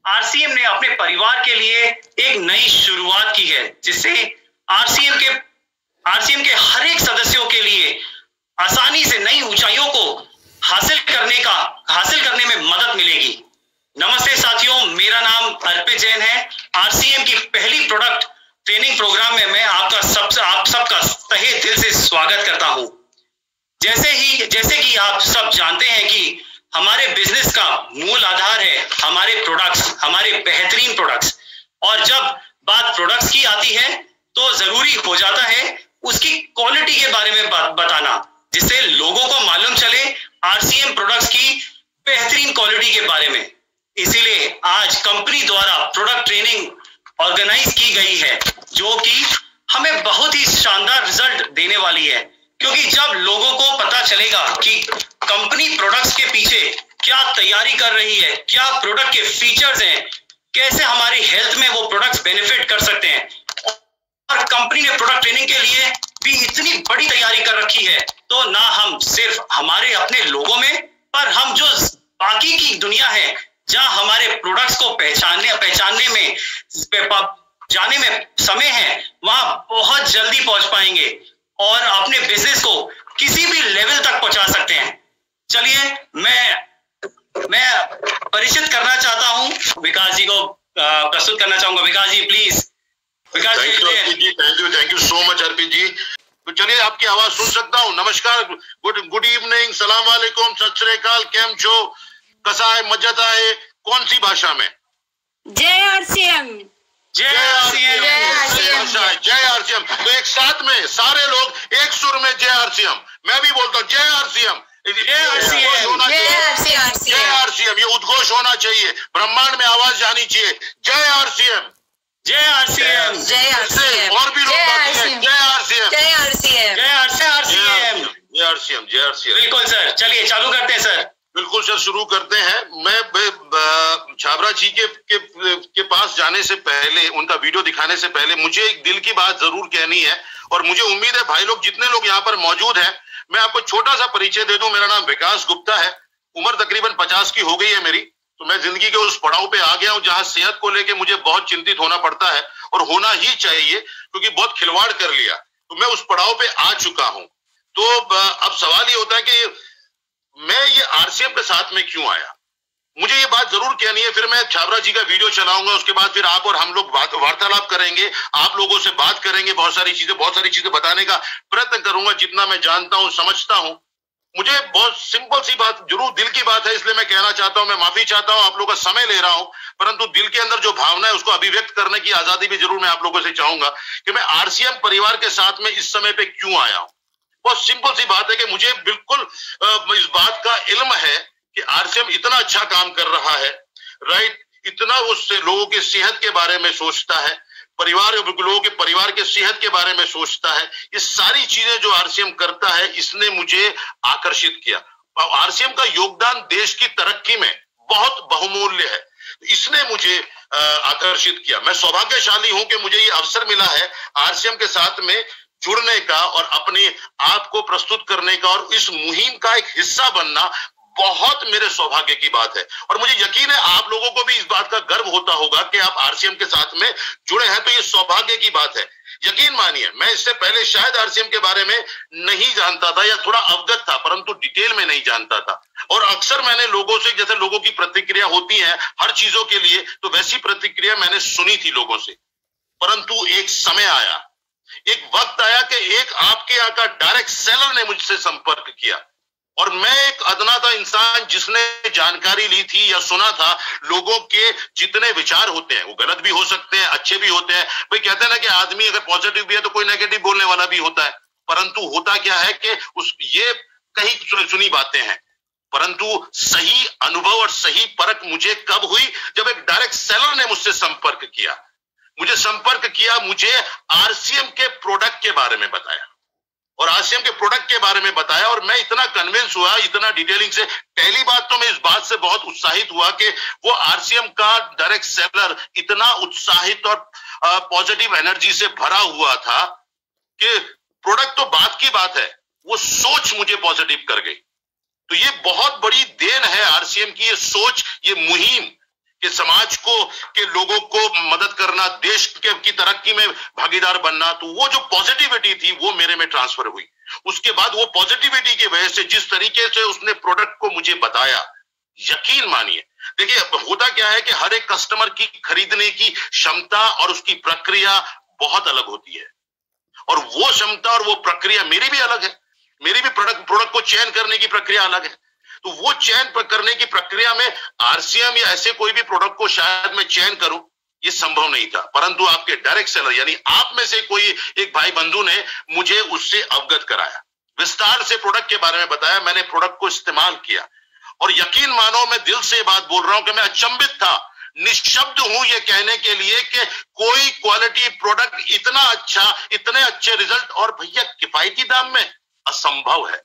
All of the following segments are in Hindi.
आरसीएम ने अपने परिवार के लिए एक नई शुरुआत की है, जिससे आरसीएम के हर एक सदस्यों के लिए आसानी से नई ऊंचाइयों को हासिल करने में मदद मिलेगी। नमस्ते साथियों, मेरा नाम अर्पित जैन है। आरसीएम की पहली प्रोडक्ट ट्रेनिंग प्रोग्राम में मैं आप सबका तहे दिल से स्वागत करता हूं। जैसे कि आप सब जानते हैं कि हमारे बिजनेस का मूल आधार है हमारे प्रोडक्ट्स, हमारे बेहतरीन प्रोडक्ट्स। और जब बात प्रोडक्ट्स की आती है तो जरूरी हो जाता है उसकी क्वालिटी के बारे में बताना, जिससे लोगों को मालूम चले आरसीएम प्रोडक्ट्स की बेहतरीन क्वालिटी के बारे में। इसीलिए आज कंपनी द्वारा प्रोडक्ट ट्रेनिंग ऑर्गेनाइज की गई है, जो कि हमें बहुत ही शानदार रिजल्ट देने वाली है। क्योंकि जब लोगों को पता चलेगा कि कंपनी प्रोडक्ट्स के पीछे क्या तैयारी कर रही है, क्या प्रोडक्ट के फीचर्स हैं, कैसे हमारी हेल्थ में वो प्रोडक्ट्स बेनिफिट कर सकते हैं, और कंपनी ने प्रोडक्ट ट्रेनिंग के लिए भी इतनी बड़ी तैयारी कर रखी है, तो ना हम सिर्फ हमारे अपने लोगों में, पर हम जो बाकी की दुनिया है जहां हमारे प्रोडक्ट्स को पहचानने में जाने में समय है, वहां बहुत जल्दी पहुंच पाएंगे और अपने बिजनेस को किसी भी लेवल तक पहुंचा सकते हैं। चलिए मैं परिचित करना चाहता हूं विकास जी को, प्रस्तुत करना चाहूंगा। Vikas ji please. Vikas ji, thank you so much Arpit ji. तो चलिए आपकी आवाज सुन सकता हूं। नमस्कार, गुड इवनिंग, सलाम वालेकुम, सत श्री अकाल, केम छो, कसा है, मजा है, कौन सी भाषा में? जय आरसीएम, जय आरसीएम, जय आरसीएम। तो एक साथ में सारे लोग एक सुर में जय आरसीएम। मैं भी बोलता हूँ जय आरसीएम, जय आरसीएम, जय आरसीएम। ये उद्घोष होना चाहिए, ब्रह्मांड में आवाज जानी चाहिए, जय आरसीएम, जय आरसीएम, जय आरसीएम। और भी लोग बाकी हैं, जय आरसीएम, जय आरसीएम, जय आरसीएम, जय आरसीएम, जय आरसीएम। बिल्कुल सर, चलिए चालू करते हैं सर। बिल्कुल सर, शुरू करते हैं। मैं छाबरा जी के पास जाने से पहले, उनका वीडियो दिखाने से पहले मुझे एक दिल की बात जरूर कहनी है, और मुझे उम्मीद है भाई लोग जितने लोग यहाँ पर मौजूद हैं, मैं आपको छोटा सा परिचय दे दूं। मेरा नाम विकास गुप्ता है, उम्र तकरीबन 50 की हो गई है मेरी। तो मैं जिंदगी के उस पड़ाव पे आ गया हूँ जहां सेहत को लेके मुझे बहुत चिंतित होना पड़ता है, और होना ही चाहिए, क्योंकि बहुत खिलवाड़ कर लिया। तो मैं उस पड़ाव पे आ चुका हूँ। तो अब सवाल ये होता है कि मैं ये आरसीएम के साथ में क्यों आया। मुझे ये बात जरूर कहनी है, फिर मैं छाबरा जी का वीडियो चलाऊंगा, उसके बाद फिर आप और हम लोग वार्तालाप करेंगे, आप लोगों से बात करेंगे, बहुत सारी चीजें बताने का प्रयत्न करूंगा जितना मैं जानता हूं, समझता हूं। मुझे बहुत सिंपल सी बात, जरूर दिल की बात है, इसलिए मैं कहना चाहता हूं, मैं माफी चाहता हूं, आप लोगों का समय ले रहा हूं, परंतु दिल के अंदर जो भावना है उसको अभिव्यक्त करने की आजादी भी जरूर मैं आप लोगों से चाहूंगा कि मैं आरसीएम परिवार के साथ में इस समय पे क्यों आया हूं। बहुत सिंपल सी बात है कि मुझे बिल्कुल इस बात का इल्म है कि आरसीएम इतना अच्छा काम कर रहा है, राइट, इतना उससे लोगों की सेहत के बारे में सोचता है, लोगों के परिवार के सेहत के बारे में सोचता है। ये सारी चीजें जो आरसीएम करता है, इसने मुझे आकर्षित किया। आरसीएम का योगदान देश की तरक्की में बहुत बहुमूल्य है, इसने मुझे आकर्षित किया। मैं सौभाग्यशाली हूं कि मुझे ये अवसर मिला है आरसीएम के साथ में जुड़ने का और अपने आप को प्रस्तुत करने का, और इस मुहिम का एक हिस्सा बनना बहुत मेरे सौभाग्य की बात है। और मुझे यकीन है आप लोगों को भी इस बात का गर्व होता होगा कि आप आरसीएम के साथ में जुड़े हैं, तो ये सौभाग्य की बात है। यकीन मानिए, मैं इससे पहले शायद आरसीएम के बारे में नहीं जानता था, या थोड़ा अवगत था, परंतु डिटेल में नहीं जानता था। और अक्सर मैंने लोगों से, जैसे लोगों की प्रतिक्रिया होती है हर चीजों के लिए, तो वैसी प्रतिक्रिया मैंने सुनी थी लोगों से। परंतु एक समय आया, एक वक्त आया कि एक आपके यहाँ का डायरेक्ट सेलर ने मुझसे संपर्क किया, और मैं एक अदना था इंसान जिसने जानकारी ली थी या सुना था लोगों के जितने विचार होते हैं, वो गलत भी हो सकते हैं, अच्छे भी होते हैं। भाई कहते हैं ना कि आदमी अगर पॉजिटिव भी है तो कोई नेगेटिव बोलने वाला भी होता है, परंतु होता क्या है कि ये कहीं सुनी बातें हैं, परंतु सही अनुभव और सही परख मुझे कब हुई, जब एक डायरेक्ट सेलर ने मुझसे संपर्क किया। मुझे आरसीएम के प्रोडक्ट के बारे में बताया, और आरसीएम के प्रोडक्ट के बारे में बताया, और मैं इतना कन्विंस हुआ, इतना डिटेलिंग से। पहली बात तो मैं इस बात से बहुत उत्साहित हुआ कि वो आरसीएम का डायरेक्ट सेलर इतना उत्साहित और पॉजिटिव एनर्जी से भरा हुआ था कि प्रोडक्ट तो बात की बात है, वो सोच मुझे पॉजिटिव कर गई। तो ये बहुत बड़ी देन है आरसीएम की, ये सोच, ये मुहिम कि समाज को के लोगों को मदद करना, देश की तरक्की में भागीदार बनना, तो वो जो पॉजिटिविटी थी वो मेरे में ट्रांसफर हुई। उसके बाद वो पॉजिटिविटी की वजह से जिस तरीके से उसने प्रोडक्ट को मुझे बताया, यकीन मानिए, देखिए होता क्या है कि हर एक कस्टमर की खरीदने की क्षमता और उसकी प्रक्रिया बहुत अलग होती है, और वो क्षमता और वो प्रक्रिया मेरी भी अलग है। मेरी भी प्रोडक्ट को चयन करने की प्रक्रिया अलग है। तो वो चयन करने की प्रक्रिया में आरसीएम या ऐसे कोई भी प्रोडक्ट को शायद मैं चयन करूं, ये संभव नहीं था, परंतु आपके डायरेक्ट सेलर यानी आप में से कोई एक भाई बंधु ने मुझे उससे अवगत कराया, विस्तार से प्रोडक्ट के बारे में बताया, मैंने प्रोडक्ट को इस्तेमाल किया, और यकीन मानो मैं दिल से बात बोल रहा हूं कि मैं अचंभित था, निशब्द हूं ये कहने के लिए कि कोई क्वालिटी प्रोडक्ट इतना अच्छा, इतने अच्छे रिजल्ट, और भैया किफायती दाम में, असंभव है,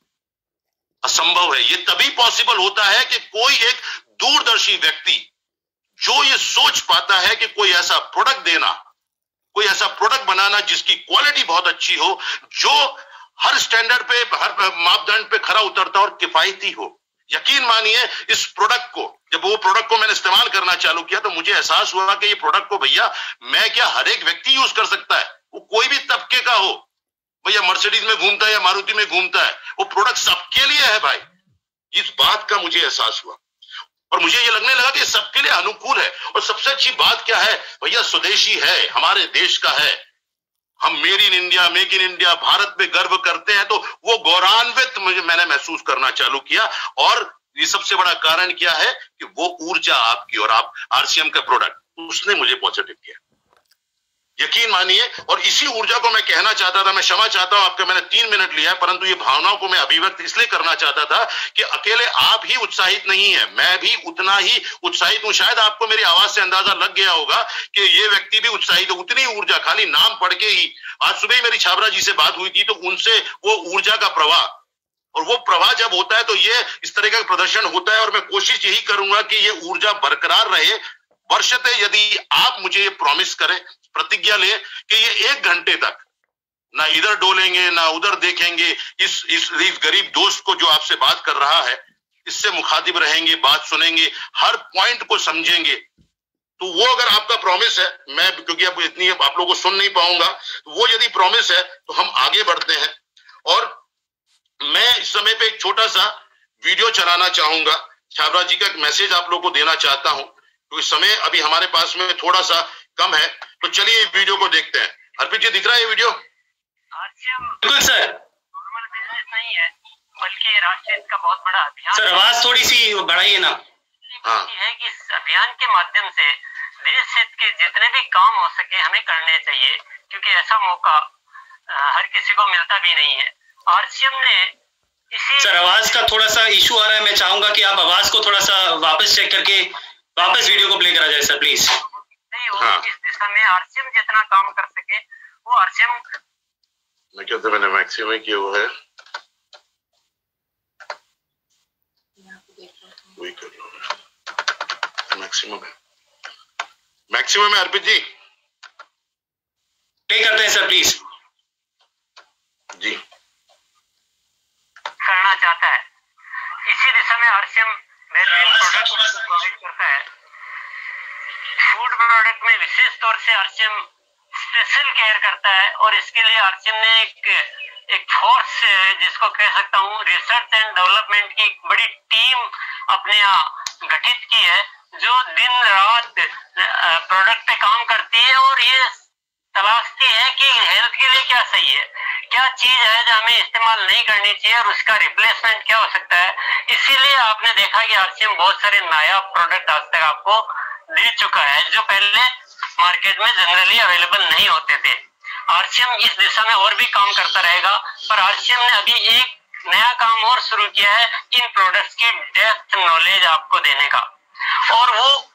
असंभव है। ये तभी पॉसिबल होता है कि कोई एक दूरदर्शी व्यक्ति जो ये सोच पाता है कि कोई ऐसा प्रोडक्ट देना, कोई ऐसा प्रोडक्ट बनाना जिसकी क्वालिटी बहुत अच्छी हो, जो हर स्टैंडर्ड पे, हर मापदंड पे खरा उतरता और किफायती हो। यकीन मानिए इस प्रोडक्ट को, जब वो प्रोडक्ट को मैंने इस्तेमाल करना चालू किया तो मुझे एहसास हुआ कि ये प्रोडक्ट को भैया मैं क्या हर एक व्यक्ति यूज कर सकता है, वो कोई भी तबके का हो, भैया मर्सिडीज में घूमता है या मारुति में घूमता है, वो प्रोडक्ट सबके लिए है भाई। इस बात का मुझे एहसास हुआ और मुझे ये लगने लगा कि सबके लिए अनुकूल है। और सबसे अच्छी बात क्या है भैया, स्वदेशी है, हमारे देश का है। हम made in India, make in India, Bharat में गर्व करते हैं, तो वो गौरवान्वित मैंने महसूस करना चालू किया। और ये सबसे बड़ा कारण क्या है कि वो ऊर्जा आपकी और आप आरसीएम का प्रोडक्ट, उसने मुझे पॉजिटिव किया, यकीन मानिए। और इसी ऊर्जा को मैं कहना चाहता था, मैं क्षमा चाहता हूं आपका मैंने 3 मिनट लिया, परंतु ये भावनाओं को मैं अभिव्यक्त इसलिए करना चाहता था कि अकेले आप ही उत्साहित नहीं है, मैं भी उतना ही उत्साहित हूं। शायद आपको मेरी आवाज से अंदाजा लग गया होगा कि ये व्यक्ति भी उत्साहित है, उतनी ऊर्जा, खाली नाम पढ़ के ही। आज सुबह ही मेरी छाबरा जी से बात हुई थी, तो उनसे वो ऊर्जा का प्रवाह, और वो प्रवाह जब होता है तो ये इस तरह का प्रदर्शन होता है। और मैं कोशिश यही करूंगा कि ये ऊर्जा बरकरार रहे वर्षते। यदि आप मुझे ये प्रॉमिस करें, प्रतिज्ञा ले कि ये 1 घंटे तक ना इधर डोलेंगे ना उधर देखेंगे, इस गरीब दोस्त को जो आपसे बात कर रहा है इससे मुखातिब रहेंगे, बात सुनेंगे, हर पॉइंट को समझेंगे, तो वो अगर आपका प्रॉमिस है, मैं क्योंकि अब इतनी आप लोगों को सुन नहीं पाऊंगा, तो वो यदि प्रॉमिस है तो हम आगे बढ़ते हैं। और मैं इस समय पे एक छोटा सा वीडियो चलाना चाहूंगा, छाबरा जी का एक मैसेज आप लोगों को देना चाहता हूं, क्योंकि समय अभी हमारे पास में थोड़ा सा कम है। तो चलिए वीडियो को देखते हैं। अर्पित जी, दिख रहा है ये वीडियो? बिल्कुल सर। नॉर्मल बिजनेस नहीं है, बल्कि राष्ट्र हित का बहुत बड़ा अभियान। सर आवाज थोड़ी सी बढ़ाइए ना। हाँ, है कि इस अभियान के माध्यम से देश हित के जितने भी काम हो सके हमें करने चाहिए, क्योंकि ऐसा मौका हर किसी को मिलता भी नहीं है। आरसीएम ने इसी सर आवाज का थोड़ा सा इशू आ रहा है, मैं चाहूंगा कि आप आवाज को थोड़ा सा वापस चेक करके वापस वीडियो को प्ले करा जाए सर प्लीज। हाँ। इस दिशा में आरसीएम जितना काम कर सके वो आरसीएम, मैं कहता मैंने मैक्सिमम किया हुआ है, वही कर रहा हूं, मैक्सिमम है, मैक्सिमम है। अर्पित जी प्ले करते हैं सर प्लीज। जी करना चाहता है, इसी दिशा में आरसीएम बेहतरीन प्रोडक्ट प्रोवाइड करता है। फूड प्रोडक्ट में विशेष तौर से आरसीएम स्पेशल केयर करता है, और इसके लिए आरसीएम ने एक फोर्स जिसको कह सकता हूँ रिसर्च एंड डेवलपमेंट की एक बड़ी टीम अपने यहाँ गठित की है, जो दिन रात प्रोडक्ट पे काम करती है और ये तलाशती है कि हेल्थ के लिए क्या सही है, क्या चीज है जो हमें इस्तेमाल नहीं करनी चाहिए और उसका रिप्लेसमेंट क्या हो सकता है। इसीलिए आपने देखा कि आरसीएम बहुत सारे नायाब प्रोडक्ट आज तक आपको दे चुका है, जो पहले मार्केट में जनरली अवेलेबल नहीं होते थे। आरसीएम इस दिशा में और भी काम करता रहेगा, पर आरसीएम ने अभी एक नया काम और शुरू किया है, इन प्रोडक्ट्स की डेप्थ नॉलेज आपको देने का। और वो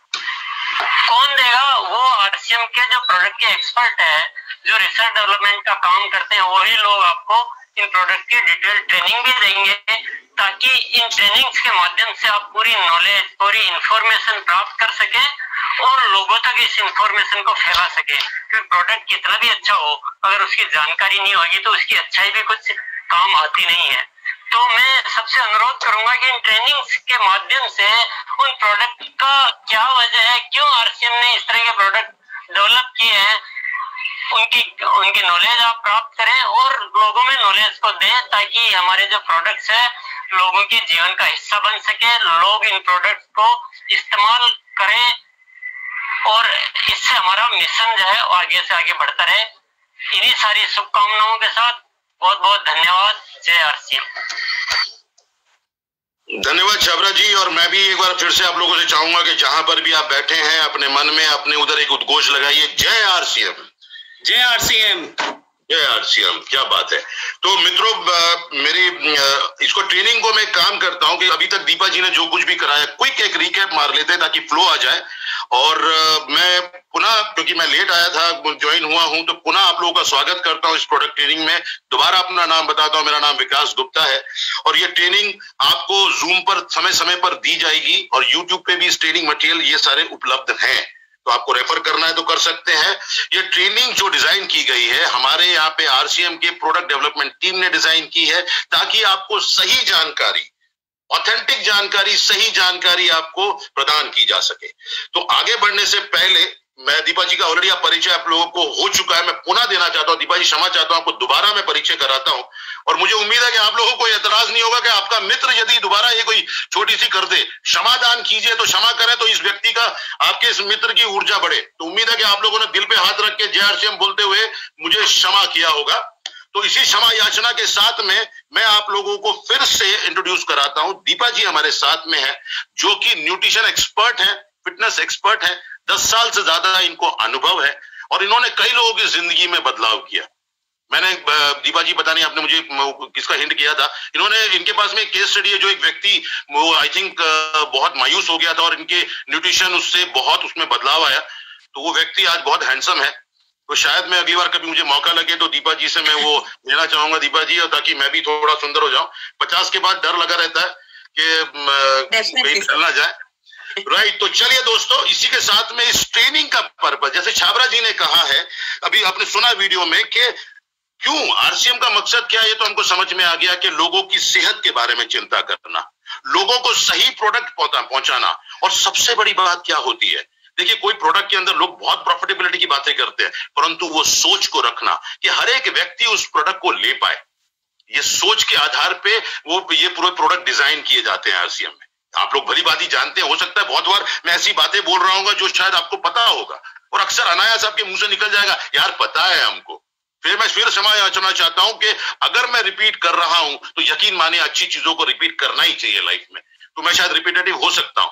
कौन देगा? वो आरसीएम के जो प्रोडक्ट के एक्सपर्ट है, जो रिसर्च डेवलपमेंट का काम करते हैं, वही लोग आपको इन प्रोडक्ट की डिटेल ट्रेनिंग भी देंगे, ताकि इन ट्रेनिंग्स के माध्यम से आप पूरी नॉलेज, पूरी इंफॉर्मेशन प्राप्त कर सके और लोगों तक इस इंफॉर्मेशन को फैला सके। क्योंकि प्रोडक्ट कितना भी अच्छा हो, अगर उसकी जानकारी नहीं होगी तो उसकी अच्छाई भी कुछ काम आती नहीं है। तो मैं सबसे अनुरोध करूंगा कि इन ट्रेनिंग्स के माध्यम से उन प्रोडक्ट का क्या वजह है, क्यों आरसीएम ने इस तरह के प्रोडक्ट डेवलप किए हैं, उनकी नॉलेज आप प्राप्त करें और लोगों में नॉलेज को दें, ताकि हमारे जो प्रोडक्ट्स है लोगों के जीवन का हिस्सा बन सके, लोग इन प्रोडक्ट्स को इस्तेमाल करें और इससे हमारा मिशन जो है आगे से आगे बढ़ता रहे। इन्हीं सारी शुभकामनाओं के साथ बहुत बहुत धन्यवाद। जय आरसीएम। धन्यवाद छाबरा जी। और मैं भी एक बार फिर से आप लोगों से चाहूंगा कि जहां पर भी आप बैठे हैं अपने मन में अपने उधर एक उद्घोष लगाइए, जय आरसीएम, जय आरसीएम, जय आरसीएम। क्या बात है। तो मित्रों, मेरी इसको ट्रेनिंग को मैं काम करता हूं कि अभी तक दीपा जी ने जो कुछ भी कराया क्विक एक रिकैप मार लेते हैं ताकि फ्लो आ जाए। और मैं पुनः, क्योंकि मैं लेट आया था, ज्वाइन हुआ हूं, तो पुनः आप लोगों का स्वागत करता हूं इस प्रोडक्ट ट्रेनिंग में। दोबारा अपना नाम बताता हूं, मेरा नाम विकास गुप्ता है और ये ट्रेनिंग आपको जूम पर समय समय पर दी जाएगी और यूट्यूब पे भी इस ट्रेनिंग मटेरियल ये सारे उपलब्ध हैं, तो आपको रेफर करना है तो कर सकते हैं। ये ट्रेनिंग जो डिजाइन की गई है हमारे यहाँ पे आरसीएम के प्रोडक्ट डेवलपमेंट टीम ने डिजाइन की है, ताकि आपको सही जानकारी, ऑथेंटिक जानकारी, सही जानकारी आपको प्रदान की जा सके। तो आगे बढ़ने से पहले मैं, दीपा जी का ऑलरेडी परिचय आप लोगों को हो चुका है, मैं पुनः देना चाहता हूं। दीपा जी क्षमा चाहता हूं, आपको दोबारा मैं परिचय कराता हूं और मुझे उम्मीद है कि आप लोगों को एतराज नहीं होगा कि आपका मित्र यदि दोबारा ये कोई छोटी सी कर दे। क्षमादान कीजिए, तो क्षमा करें तो इस व्यक्ति का, आपके इस मित्र की ऊर्जा बढ़े। तो उम्मीद है कि आप लोगों ने दिल पे हाथ रख के जय आरसीएम बोलते हुए मुझे क्षमा किया होगा। तो इसी क्षमा याचना के साथ में मैं आप लोगों को फिर से इंट्रोड्यूस कराता हूं। दीपा जी हमारे साथ में है, जो कि न्यूट्रिशन एक्सपर्ट है, फिटनेस एक्सपर्ट है, 10 साल से ज्यादा इनको अनुभव है और इन्होंने कई लोगों की जिंदगी में बदलाव किया। मैंने, दीपा जी पता नहीं आपने मुझे किसका हिंट किया था, इन्होंने, इनके पास में केस स्टडी है, जो एक व्यक्ति वो आई थिंक बहुत मायूस हो गया था और इनके न्यूट्रिशन उससे बहुत उसमें बदलाव आया, तो वो व्यक्ति आज बहुत हैंडसम है। तो शायद मैं अगली बार कभी मुझे मौका लगे तो दीपा जी से मैं वो लेना चाहूंगा, दीपा जी, और ताकि मैं भी थोड़ा सुंदर हो जाऊं। 50 के बाद डर लगा रहता है कि चलना जाए, राइट। तो चलिए दोस्तों, इसी के साथ में इस ट्रेनिंग का पर्पस, जैसे छाबरा जी ने कहा है, अभी आपने सुना वीडियो में कि क्यों आरसीएम का मकसद क्या है, ये तो हमको समझ में आ गया कि लोगों की सेहत के बारे में चिंता करना, लोगों को सही प्रोडक्ट पहुंचाना। और सबसे बड़ी बात क्या होती है, देखिए कोई प्रोडक्ट के अंदर लोग बहुत प्रॉफिटेबिलिटी की बातें करते हैं, परंतु वो सोच को रखना कि हर एक व्यक्ति उस प्रोडक्ट को ले पाए, ये सोच के आधार पे वो ये पूरे प्रोडक्ट डिजाइन किए जाते हैं आरसीएम में। आप लोग भली बात जानते हैं, हो सकता है बहुत बार मैं ऐसी बातें बोल रहा हूँ जो शायद आपको पता होगा और अक्सर अनायास आपके मुंह से निकल जाएगा, यार पता है हमको। फिर मैं फिर क्षमा याचना चाहता हूं कि अगर मैं रिपीट कर रहा हूं तो यकीन माने अच्छी चीजों को रिपीट करना ही चाहिए लाइफ में, तो मैं शायद रिपीटेटिव हो सकता हूं।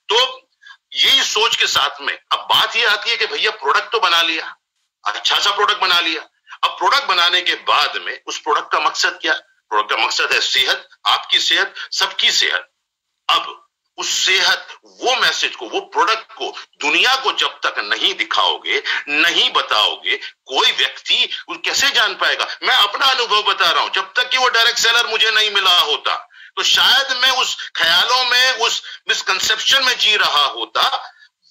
तो यही सोच के साथ में अब बात यह आती है कि भैया प्रोडक्ट तो बना लिया, अच्छा सा प्रोडक्ट बना लिया, अब प्रोडक्ट बनाने के बाद में उस प्रोडक्ट का मकसद क्या? प्रोडक्ट का मकसद है सेहत, आपकी सेहत, सबकी सेहत। अब उस सेहत, वो मैसेज को, वो प्रोडक्ट को दुनिया को जब तक नहीं दिखाओगे, नहीं बताओगे, कोई व्यक्ति कैसे जान पाएगा? मैं अपना अनुभव बता रहा हूं, जब तक कि वो डायरेक्ट सेलर मुझे नहीं मिला होता तो शायद मैं उस ख्यालों में, उस मिसकंसेप्शन में जी रहा होता।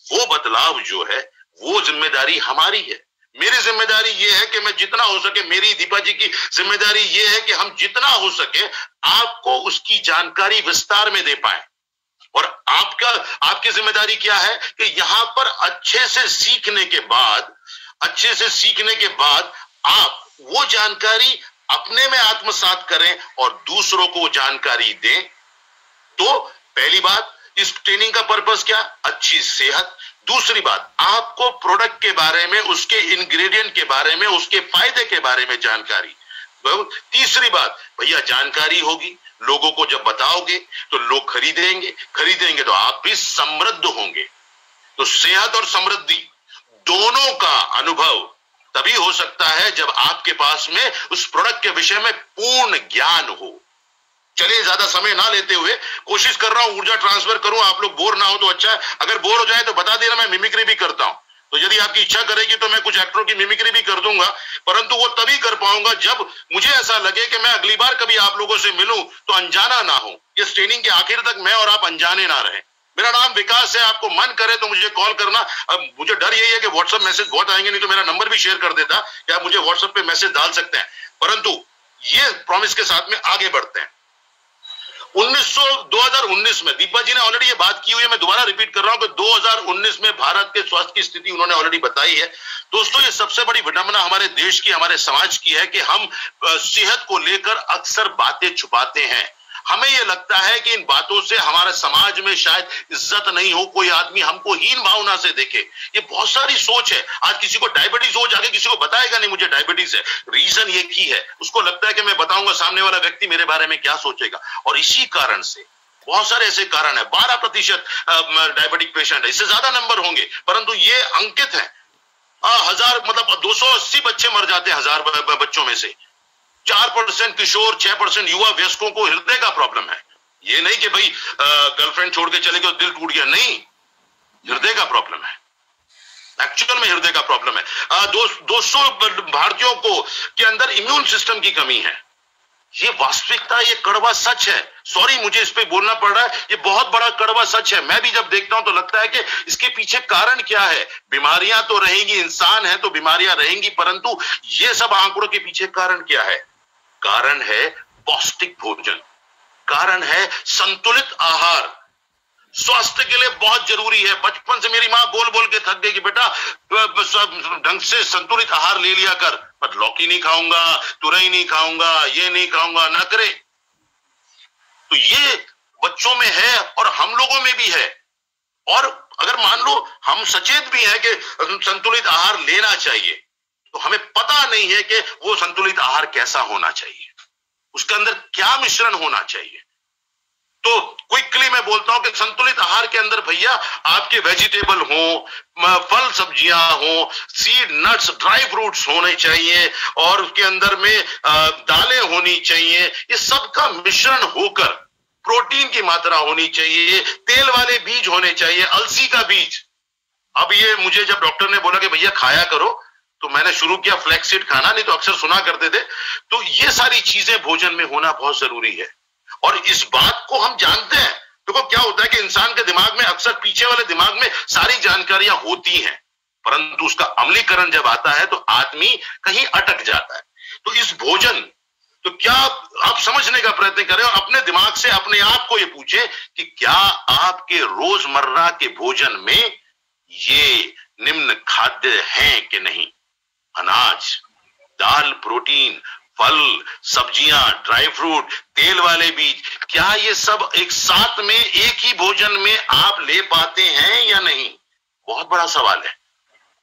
वो बदलाव जो है वो जिम्मेदारी हमारी है। मेरी जिम्मेदारी ये है कि मैं जितना हो सके, मेरी दीपा जी की जिम्मेदारी ये है कि हम जितना हो सके आपको उसकी जानकारी विस्तार में दे पाए। और आपकी जिम्मेदारी क्या है कि यहां पर अच्छे से सीखने के बाद आप वो जानकारी अपने में आत्मसात करें और दूसरों को जानकारी दें। तो पहली बात, इस ट्रेनिंग का पर्पस क्या? अच्छी सेहत। दूसरी बात, आपको प्रोडक्ट के बारे में, उसके इंग्रेडिएंट के बारे में, उसके फायदे के बारे में जानकारी। तीसरी बात, भैया जानकारी होगी, लोगों को जब बताओगे तो लोग खरीदेंगे तो आप भी समृद्ध होंगे। तो सेहत और समृद्धि दोनों का अनुभव तभी हो सकता है जब आपके पास में उस प्रोडक्ट के विषय में पूर्ण ज्ञान हो। चलिए ज्यादा समय ना लेते हुए कोशिश कर रहा हूं ऊर्जा ट्रांसफर करूं, आप लोग बोर ना हो तो अच्छा है। अगर बोर हो जाए तो बता देना, मैं मिमिक्री भी करता हूं, तो यदि आपकी इच्छा करेगी तो मैं कुछ एक्टरों की मिमिक्री भी कर दूंगा, परंतु वो तभी कर पाऊंगा जब मुझे ऐसा लगे कि मैं अगली बार कभी आप लोगों से मिलूं तो अनजाना ना हो, इस ट्रेनिंग के आखिर तक मैं और आप अनजाने ना रहे। मेरा नाम विकास है, आपको मन करे तो मुझे कॉल करना। अब मुझे डर यही है कि व्हाट्सएप मैसेज बहुत आएंगे, नहीं तो मेरा नंबर भी शेयर कर देता कि आप मुझे व्हाट्सएप पे मैसेज डाल सकते हैं, परंतु ये प्रॉमिस के साथ में आगे बढ़ते हैं। 2019 में दीपा जी ने ऑलरेडी ये बात की हुई है, मैं दोबारा रिपीट कर रहा हूं कि 2019 में भारत के स्वास्थ्य की स्थिति उन्होंने ऑलरेडी बताई है। दोस्तों, ये सबसे बड़ी विडंबना हमारे देश की, हमारे समाज की है कि हम सेहत को लेकर अक्सर बातें छुपाते हैं। हमें यह लगता है कि इन बातों से हमारे समाज में शायद इज्जत नहीं हो, कोई आदमी हमको हीन भावना से देखे। ये बहुत सारी सोच है। आज किसी को डायबिटीज हो, जाके किसी को बताएगा नहीं मुझे डायबिटीज है, रीजन ये की है, उसको लगता है कि मैं बताऊंगा सामने वाला व्यक्ति मेरे बारे में क्या सोचेगा। और इसी कारण से बहुत सारे ऐसे कारण है, 12% डायबिटिक पेशेंट है, इससे ज्यादा नंबर होंगे, परंतु ये अंकित है। 1000 मतलब 280 बच्चे मर जाते हैं 1000 बच्चों में से। 4% किशोर, 6% युवा वयस्कों को हृदय का प्रॉब्लम है। ये नहीं कि भाई गर्लफ्रेंड छोड़ के चले गए दिल टूट गया, नहीं, हृदय का प्रॉब्लम है, एक्चुअल में हृदय का प्रॉब्लम है। 200 भारतीयों को के अंदर इम्यून सिस्टम की कमी है। ये वास्तविकता, ये कड़वा सच है। सॉरी, मुझे इस पे बोलना पड़ रहा है, ये बहुत बड़ा कड़वा सच है। मैं भी जब देखता हूं तो लगता है कि इसके पीछे कारण क्या है। बीमारियां तो रहेंगी, इंसान है तो बीमारियां रहेंगी, परंतु ये सब आंकड़ों के पीछे कारण क्या है? कारण है पौष्टिक भोजन, कारण है संतुलित आहार। स्वास्थ्य के लिए बहुत जरूरी है। बचपन से मेरी मां बोल बोल के थक गई कि बेटा ढंग से संतुलित आहार ले लिया कर, मत लौकी नहीं खाऊंगा, तुरई नहीं खाऊंगा, ये नहीं खाऊंगा, ना करे। तो ये बच्चों में है और हम लोगों में भी है। और अगर मान लो हम सचेत भी है कि संतुलित आहार लेना चाहिए, तो हमें पता नहीं है कि वो संतुलित आहार कैसा होना चाहिए, उसके अंदर क्या मिश्रण होना चाहिए। तो क्विकली मैं बोलता हूं कि संतुलित आहार के अंदर भैया आपके वेजिटेबल हो, फल सब्जियां हो, सीड नट्स ड्राई फ्रूट्स होने चाहिए, और उसके अंदर में दालें होनी चाहिए। ये सब का मिश्रण होकर प्रोटीन की मात्रा होनी चाहिए, तेल वाले बीज होने चाहिए, अलसी का बीज। अब ये मुझे जब डॉक्टर ने बोला कि भैया खाया करो, तो मैंने शुरू किया फ्लैक्सीड खाना, नहीं तो अक्सर सुना करते थे। तो ये सारी चीजें भोजन में होना बहुत जरूरी है। और इस बात को हम जानते हैं। देखो क्या होता है कि इंसान के दिमाग में अक्सर पीछे वाले दिमाग में सारी जानकारियां होती हैं, परंतु उसका अमलीकरण जब आता है तो आदमी कहीं अटक जाता है। तो इस भोजन, तो क्या आप समझने का प्रयत्न करें और अपने दिमाग से अपने आप को ये पूछें कि क्या आपके रोजमर्रा के भोजन में ये निम्न खाद्य हैं कि नहीं? अनाज, दाल, प्रोटीन, फल, सब्जियां, ड्राई फ्रूट, तेल वाले बीज, क्या ये सब एक साथ में एक ही भोजन में आप ले पाते हैं या नहीं? बहुत बड़ा सवाल है।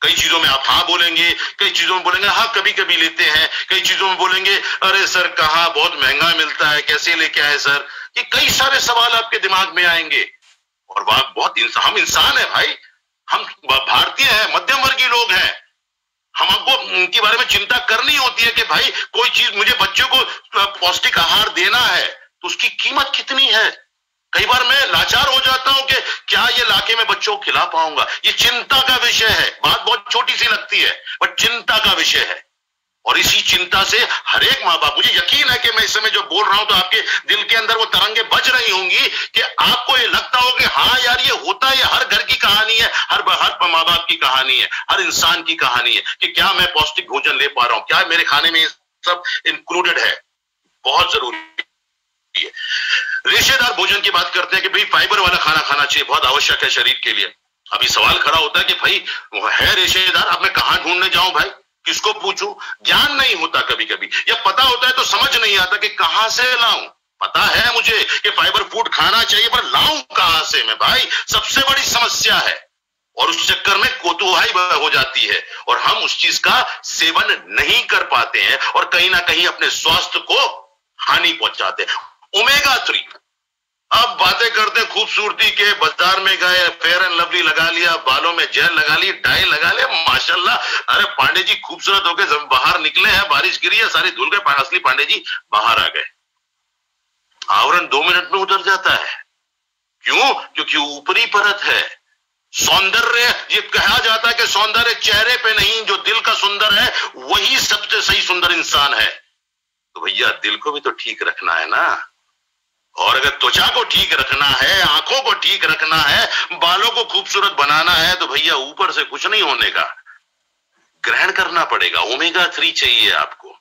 कई चीजों में आप हाँ बोलेंगे, कई चीजों में बोलेंगे हाँ कभी कभी लेते हैं, कई चीजों में बोलेंगे अरे सर कहाँ, बहुत महंगा मिलता है, कैसे लेके आए सर। ये कई सारे सवाल आपके दिमाग में आएंगे। और बहुत हम इंसान है भाई, हम भारतीय हैं, मध्यम वर्गीय लोग हैं। हमको उनके बारे में चिंता करनी होती है कि भाई कोई चीज मुझे बच्चों को पौष्टिक आहार देना है तो उसकी कीमत कितनी है। कई बार मैं लाचार हो जाता हूं कि क्या ये लाके में बच्चों को खिला पाऊंगा। ये चिंता का विषय है। बात बहुत छोटी सी लगती है बट चिंता का विषय है। और इसी चिंता से हर एक माँ बाप, मुझे यकीन है कि मैं इस समय जो बोल रहा हूं तो आपके दिल के अंदर वो तरंगे बज रही होंगी कि आपको ये लगता हो कि हाँ यार ये होता है, हर घर की कहानी है, हर माँ बाप की कहानी है, हर इंसान की कहानी है कि क्या मैं पौष्टिक भोजन ले पा रहा हूं, क्या मेरे खाने में सब इंक्लूडेड है। बहुत जरूरी है। रेशेदार भोजन की बात करते हैं कि भाई फाइबर वाला खाना खाना चाहिए, बहुत आवश्यक है शरीर के लिए। अभी सवाल खड़ा होता है कि भाई वो है रेशेदार, अब मैं कहां ढूंढने जाऊं भाई, किसको पूछूं? ज्ञान नहीं होता कभी कभी, या पता होता है तो समझ नहीं आता कि कहां से लाऊं। पता है मुझे कि फाइबर फूड खाना चाहिए पर लाऊं कहां से मैं भाई, सबसे बड़ी समस्या है। और उस चक्कर में कोतुहाई हो जाती है और हम उस चीज का सेवन नहीं कर पाते हैं और कहीं ना कहीं अपने स्वास्थ्य को हानि पहुंचाते हैं। ओमेगा 3, अब बातें करते हैं खूबसूरती के, बाजार में गए फेयर एंड लवली लगा लिया, बालों में जेल लगा ली, डाई लगा लिया, माशाल्लाह। अरे पांडे जी खूबसूरत होके जब बाहर निकले हैं, बारिश गिरी है, सारी धुल गए, असली पांडे जी बाहर आ गए। आवरण 2 मिनट में उतर जाता है। क्यों? क्योंकि ऊपरी परत है। सौंदर्य, ये कहा जाता है कि सौंदर्य चेहरे पे नहीं, जो दिल का सुंदर है वही सबसे सही सुंदर इंसान है। तो भैया दिल को भी तो ठीक रखना है ना। और अगर त्वचा को ठीक रखना है, आंखों को ठीक रखना है, बालों को खूबसूरत बनाना है, तो भैया ऊपर से कुछ नहीं होने का, ग्रहण करना पड़ेगा। ओमेगा 3 चाहिए आपको।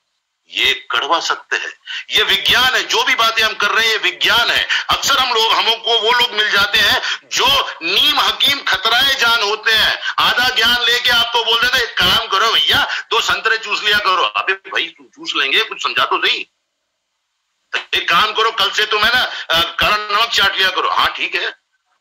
ये कड़वा सत्य है, ये विज्ञान है। जो भी बातें हम कर रहे हैं ये विज्ञान है। अक्सर हमको वो लोग मिल जाते हैं जो नीम हकीम खतराए जान होते हैं, आधा ज्ञान लेके आपको बोल देते हैं काम करो भैया, 2 संतरे चूस लिया करो। अबे भाई चूस लेंगे, कुछ समझा तो सही। एक काम करो, कल से तुम है ना काला नमक चाट लिया करो। हाँ ठीक है,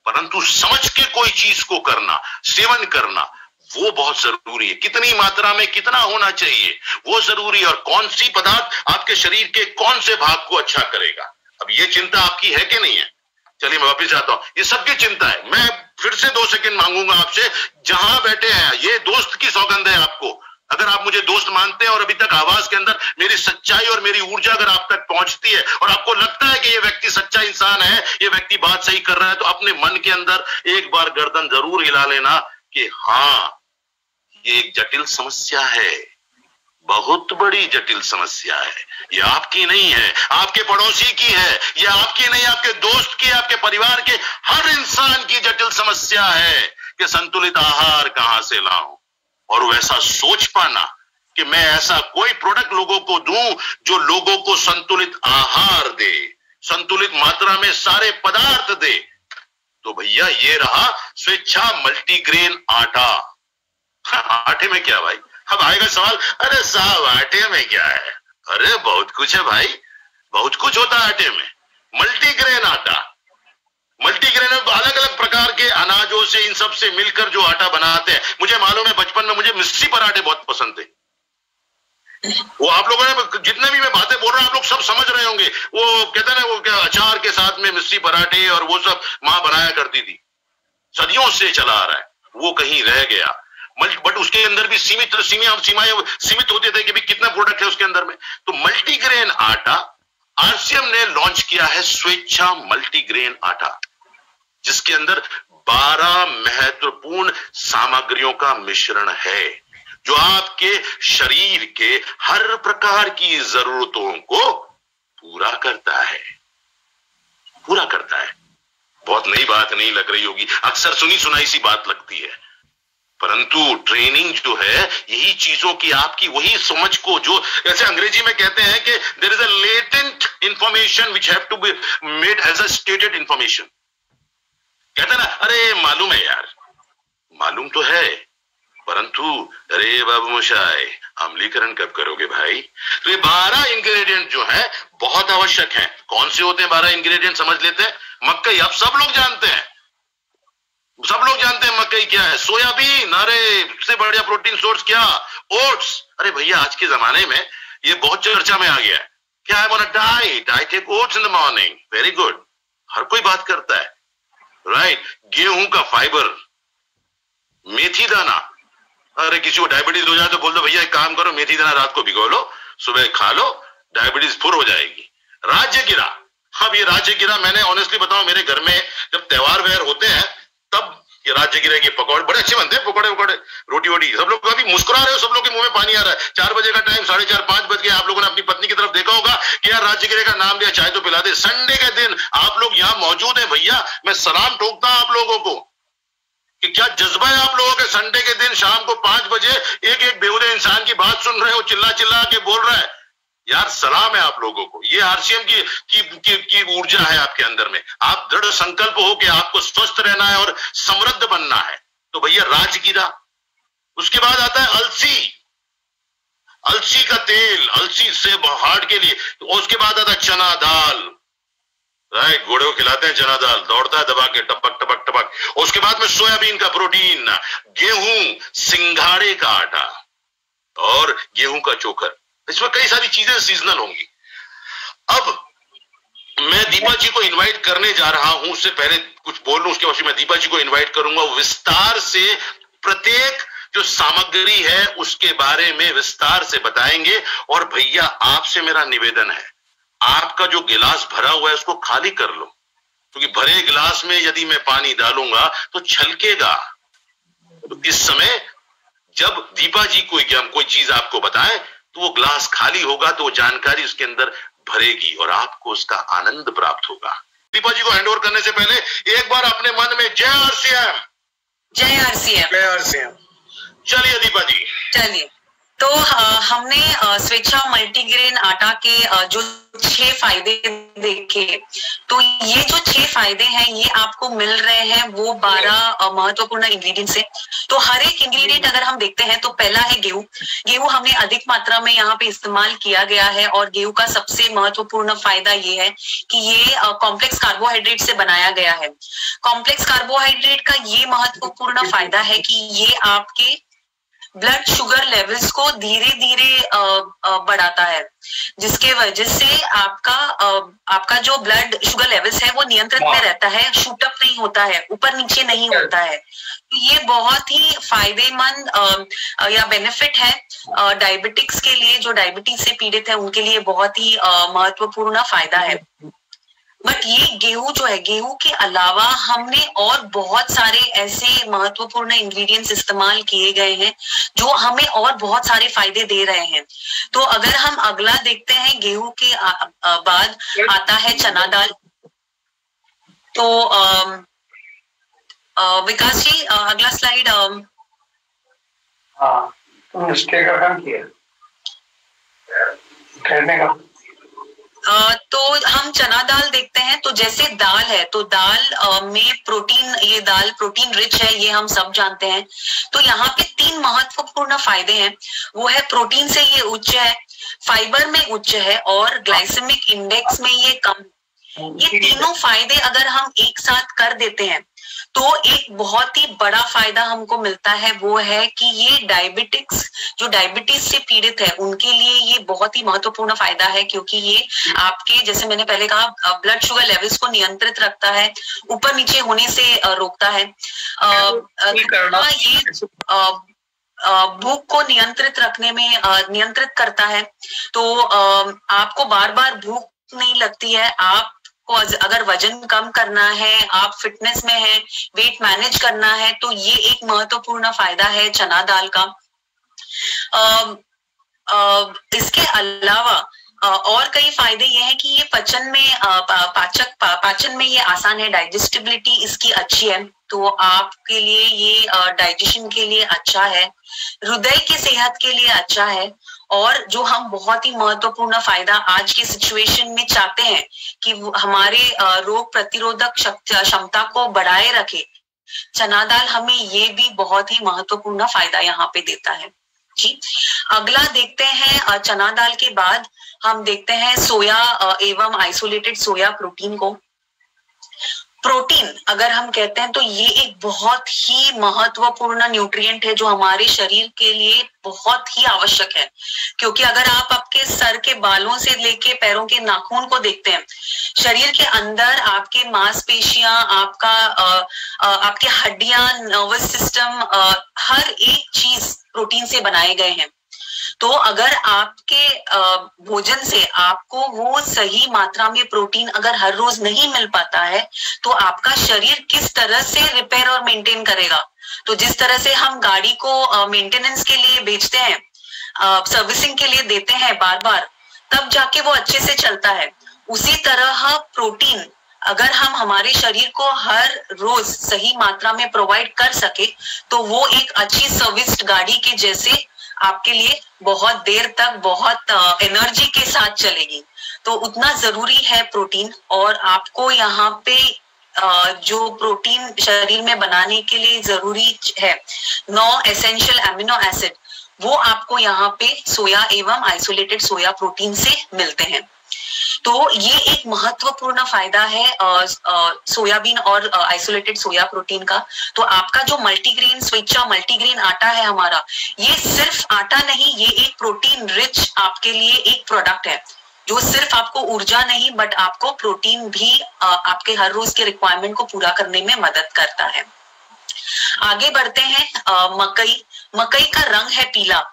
परंतु समझ के कोई चीज को करना, सेवन करना, वो बहुत जरूरी है। कितनी मात्रा में कितना होना चाहिए वो जरूरी है, और कौन सी पदार्थ आपके शरीर के कौन से भाग को अच्छा करेगा। अब ये चिंता आपकी है कि नहीं है? चलिए मैं वापस जाता हूं, ये सबकी चिंता है। मैं फिर से 2 सेकंड मांगूंगा आपसे, जहां बैठे हैं, ये दोस्त की सौगंध है आपको। अगर आप मुझे दोस्त मानते हैं और अभी तक आवाज के अंदर मेरी सच्चाई और मेरी ऊर्जा अगर आप तक पहुंचती है और आपको लगता है कि ये व्यक्ति सच्चा इंसान है, ये व्यक्ति बात सही कर रहा है, तो अपने मन के अंदर एक बार गर्दन जरूर हिला लेना कि हाँ ये एक जटिल समस्या है, बहुत बड़ी जटिल समस्या है। ये आपकी नहीं है, आपके पड़ोसी की है, ये आपकी नहीं, आपके दोस्त की, आपके परिवार के हर इंसान की जटिल समस्या है कि संतुलित आहार कहां से लाऊं। और वैसा सोच पाना कि मैं ऐसा कोई प्रोडक्ट लोगों को दूं जो लोगों को संतुलित आहार दे, संतुलित मात्रा में सारे पदार्थ दे। तो भैया ये रहा स्वेच्छा मल्टीग्रेन आटा। आटे में क्या भाई? अब आएगा सवाल, अरे साहब आटे में क्या है? अरे बहुत कुछ है भाई, बहुत कुछ होता है आटे में। मल्टीग्रेन आटा, मल्टीग्रेन अलग अलग प्रकार के अनाजों से, इन सब से मिलकर जो आटा बनाते हैं। मुझे मालूम है बचपन में मुझे मिस्सी पराठे बहुत पसंद थे। वो आप लोगों ने जितने भी मैं बातें बोल रहा हूं आप लोग सब समझ रहे होंगे। वो कहते हैं ना, वो क्या अचार के साथ में मिस्सी पराठे और वो सब मां बनाया करती थी, सदियों से चला आ रहा है, वो कहीं रह गया। बट उसके अंदर भी सीमित होते थे कि भी कितना प्रोडक्ट है उसके अंदर में। तो मल्टीग्रेन आटा, आरसीएम ने लॉन्च किया है स्वेच्छा मल्टीग्रेन आटा, जिसके अंदर 12 महत्वपूर्ण सामग्रियों का मिश्रण है जो आपके शरीर के हर प्रकार की जरूरतों को पूरा करता है, पूरा करता है। बहुत नई बात नहीं लग रही होगी, अक्सर सुनी सुनाई सी बात लगती है, परंतु ट्रेनिंग जो है यही चीजों की, आपकी वही समझ को, जो जैसे अंग्रेजी में कहते हैं कि there is a latent information which have to be made as a stated information. कहते हैं ना, अरे मालूम है यार, मालूम तो है, परंतु अरे बाबू मोशाय अम्लीकरण कब करोगे भाई? तो ये 12 इंग्रेडिएंट जो है बहुत आवश्यक हैं। कौन से होते हैं 12 इंग्रेडिएंट? समझ लेते हैं। मक्कई, अब सब लोग जानते हैं, सब लोग जानते हैं मक्कई क्या है। सोयाबीन, अरे सबसे बढ़िया प्रोटीन सोर्स क्या? ओट्स, अरे भैया आज के जमाने में ये बहुत चर्चा में आ गया है। क्या है मोना diet, I take oats in the morning, very good, हर कोई बात करता है, राइट। गेहूं का फाइबर, मेथी दाना, अरे किसी को डायबिटीज हो जाए तो बोल दो भैया एक काम करो, मेथी दाना रात को भिगो लो, सुबह खा लो, डायबिटीज फुर हो जाएगी। राजगिरा, अब ये राजगिरा मैंने ऑनेस्टली बताऊं, मेरे घर में जब त्योहार वगैरह होते हैं तब ये राजगिरा के पकौड़े बड़े अच्छे बनते हैं, पकौड़े वकौड़े, रोटी वोटी। सब लोग अभी मुस्कुरा रहे हो, सब लोग के मुंह में पानी आ रहा है। 4 बजे का टाइम, 4:30 5 बज गए, आप लोगों ने अपनी पत्नी की तरफ देखा होगा कि यार राजगिरे का नाम लिया, चाय तो पिला दे। संडे के दिन आप लोग यहाँ मौजूद हैं भैया, मैं सलाम ठोकता हूं आप लोगों को कि क्या जज्बा है आप लोगों के। संडे के दिन शाम को 5 बजे एक बेहुदे इंसान की बात सुन रहे हो, चिल्ला चिल्ला के बोल रहा है, यार सलाम है आप लोगों को। ये आरसीएम की ऊर्जा है आपके अंदर में। आप दृढ़ संकल्प हो कि आपको स्वस्थ रहना है और समृद्ध बनना है, तो भैया राजगिरा। उसके बाद आता है अलसी, अलसी का तेल, अलसी से हार्ट के लिए। तो उसके बाद आता है चना दाल, राइट, घोड़े को खिलाते हैं चना दाल, दौड़ता है दबा के टपक टपक टपक। उसके बाद में सोयाबीन का प्रोटीन, गेहूं, सिंघाड़े का आटा और गेहूं का चोकर। इसमें कई सारी चीजें सीजनल होंगी। अब मैं दीपा जी को इनवाइट करने जा रहा हूं, उससे पहले कुछ बोल लूं, उसके बाद मैं दीपा जी को इनवाइट करूंगा, विस्तार से प्रत्येक जो सामग्री है उसके बारे में विस्तार से बताएंगे। और भैया आपसे मेरा निवेदन है, आपका जो गिलास भरा हुआ है उसको खाली कर लो, क्योंकि भरे गिलास में यदि मैं पानी डालूंगा तो छलकेगा। तो इस समय जब दीपा जी कोई चीज आपको बताए तो वो ग्लास खाली होगा, तो वो जानकारी उसके अंदर भरेगी और आपको उसका आनंद प्राप्त होगा। दीपा जी को हैंडओवर करने से पहले एक बार अपने मन में जय आरसीएम, जय आरसीएम, जय आरसीएम। चलिए दीपा जी, चलिए। तो हमने स्वेच्छा मल्टीग्रेन आटा के जो 6 फायदे देखे, तो ये जो 6 फायदे हैं ये आपको मिल रहे हैं वो 12 महत्वपूर्ण इंग्रेडिएंट से। तो हर एक इंग्रेडिएंट अगर हम देखते हैं तो पहला है गेहूं। गेहूं हमने अधिक मात्रा में यहाँ पे इस्तेमाल किया गया है और गेहूं का सबसे महत्वपूर्ण फायदा ये है कि ये कॉम्प्लेक्स कार्बोहाइड्रेट से बनाया गया है। कॉम्प्लेक्स कार्बोहाइड्रेट का ये महत्वपूर्ण फायदा है कि ये आपके ब्लड शुगर लेवल्स को धीरे धीरे बढ़ाता है, जिसके वजह से आपका जो ब्लड शुगर लेवल्स है वो नियंत्रित में रहता है, शूट अप नहीं होता है, ऊपर नीचे नहीं होता है। तो ये बहुत ही फायदेमंद या बेनिफिट है डायबिटिक्स के लिए, जो डायबिटीज से पीड़ित है उनके लिए बहुत ही महत्वपूर्ण फायदा है। बट ये गेहूं जो है, गेहूं के अलावा हमने और बहुत सारे ऐसे महत्वपूर्ण इंग्रेडिएंट्स इस्तेमाल किए गए हैं जो हमें और बहुत सारे फायदे दे रहे हैं। तो अगर हम अगला देखते हैं, गेहूं के बाद आता है चना दाल। तो विकास जी अगला स्लाइड। हाँ, तुमने स्टेकर काम किया करने का। तो हम चना दाल देखते हैं। तो जैसे दाल है तो दाल में प्रोटीन, ये दाल प्रोटीन रिच है, ये हम सब जानते हैं। तो यहाँ पे 3 महत्वपूर्ण फायदे हैं। वो है प्रोटीन से ये उच्च है, फाइबर में उच्च है और ग्लाइसेमिक इंडेक्स में ये कम। ये तीनों फायदे अगर हम एक साथ कर देते हैं तो एक बहुत ही बड़ा फायदा हमको मिलता है, वो है कि ये डायबिटिक्स, जो डायबिटीज से पीड़ित है उनके लिए ये बहुत ही महत्वपूर्ण फायदा है, क्योंकि ये आपके, जैसे मैंने पहले कहा, ब्लड शुगर लेवल्स को नियंत्रित रखता है, ऊपर नीचे होने से रोकता है। ये भूख को नियंत्रित रखने में नियंत्रित करता है। तो आपको बार बार भूख नहीं लगती है। आप को अगर वजन कम करना है, आप फिटनेस में है, वेट मैनेज करना है, तो ये एक महत्वपूर्ण फायदा है चना दाल का। इसके अलावा और कई फायदे ये हैं कि ये पचन में पाचन में ये आसान है, डाइजेस्टिबिलिटी इसकी अच्छी है, तो आपके लिए ये डाइजेशन के लिए अच्छा है, हृदय की सेहत के लिए अच्छा है। और जो हम बहुत ही महत्वपूर्ण फायदा आज के सिचुएशन में चाहते हैं कि हमारे रोग प्रतिरोधक क्षमता को बढ़ाए रखे, चना दाल हमें ये भी बहुत ही महत्वपूर्ण फायदा यहाँ पे देता है। जी, अगला देखते हैं चना दाल के बाद हम देखते हैं सोया एवं आइसोलेटेड सोया प्रोटीन को। प्रोटीन अगर हम कहते हैं तो ये एक बहुत ही महत्वपूर्ण न्यूट्रिएंट है जो हमारे शरीर के लिए बहुत ही आवश्यक है, क्योंकि अगर आप आपके सर के बालों से लेके पैरों के नाखून को देखते हैं, शरीर के अंदर आपके मांसपेशियां, आपके हड्डियां, नर्वस सिस्टम, हर एक चीज प्रोटीन से बनाए गए हैं। तो अगर आपके भोजन से आपको वो सही मात्रा में प्रोटीन अगर हर रोज नहीं मिल पाता है तो आपका शरीर किस तरह से रिपेयर और मेंटेन करेगा। तो जिस तरह से हम गाड़ी को मेंटेनेंस के लिए बेचते हैं, सर्विसिंग के लिए देते हैं बार बार, तब जाके वो अच्छे से चलता है, उसी तरह प्रोटीन अगर हम हमारे शरीर को हर रोज सही मात्रा में प्रोवाइड कर सके तो वो एक अच्छी सर्विस्ड गाड़ी के जैसे आपके लिए बहुत देर तक बहुत एनर्जी के साथ चलेगी। तो उतना जरूरी है प्रोटीन। और आपको यहाँ पे जो प्रोटीन शरीर में बनाने के लिए जरूरी है 9 एसेंशियल अमीनो एसिड, वो आपको यहाँ पे सोया एवं आइसोलेटेड सोया प्रोटीन से मिलते हैं। तो ये एक महत्वपूर्ण फायदा है सोयाबीन और आइसोलेटेड सोया प्रोटीन का। तो आपका जो मल्टीग्रेन स्वेच्छा मल्टीग्रेन आटा है हमारा, ये सिर्फ आटा नहीं, ये एक प्रोटीन रिच आपके लिए एक प्रोडक्ट है जो सिर्फ आपको ऊर्जा नहीं बट आपको प्रोटीन भी आपके हर रोज के रिक्वायरमेंट को पूरा करने में मदद करता है। आगे बढ़ते हैं। मकई का रंग है पीला।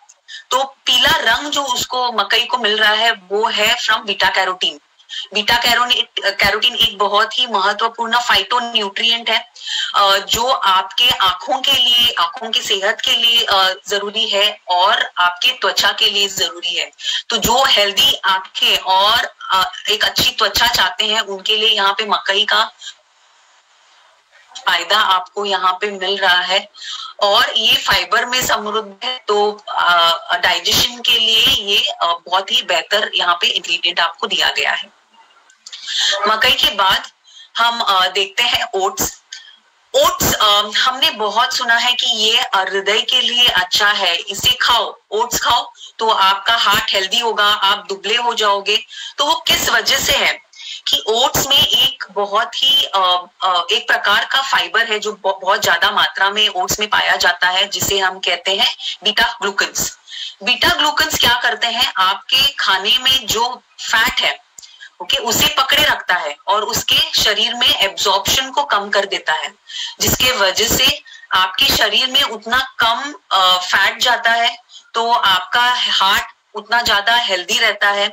तो पीला रंग जो उसको मकई को मिल रहा है वो है from beta carotene. Beta carotene एक बहुत ही महत्वपूर्ण फाइटो न्यूट्रिएंट है जो आपके आंखों के लिए, आंखों की सेहत के लिए जरूरी है और आपके त्वचा के लिए जरूरी है। तो जो हेल्दी आंखें और एक अच्छी त्वचा चाहते हैं उनके लिए यहाँ पे मकई का फायदा आपको यहाँ पे मिल रहा है और ये फाइबर में समृद्ध है, तो डाइजेशन के लिए ये बहुत ही बेहतर यहाँ पे इंग्रेडिएंट आपको दिया गया है। मकई के बाद हम देखते हैं ओट्स। ओट्स हमने बहुत सुना है कि ये हृदय के लिए अच्छा है, इसे खाओ, ओट्स खाओ तो आपका हार्ट हेल्दी होगा, आप दुबले हो जाओगे। तो वो किस वजह से है कि ओट्स में एक बहुत ही एक प्रकार का फाइबर है जो बहुत ज्यादा मात्रा में ओट्स में पाया जाता है, जिसे हम कहते हैं बीटा ग्लूकन्स। बीटा ग्लूकन्स क्या करते हैं, आपके खाने में जो फैट है उसे पकड़े रखता है और उसके शरीर में एब्जॉर्प्शन को कम कर देता है, जिसके वजह से आपके शरीर में उतना कम फैट जाता है, तो आपका हार्ट उतना ज्यादा हेल्दी रहता है।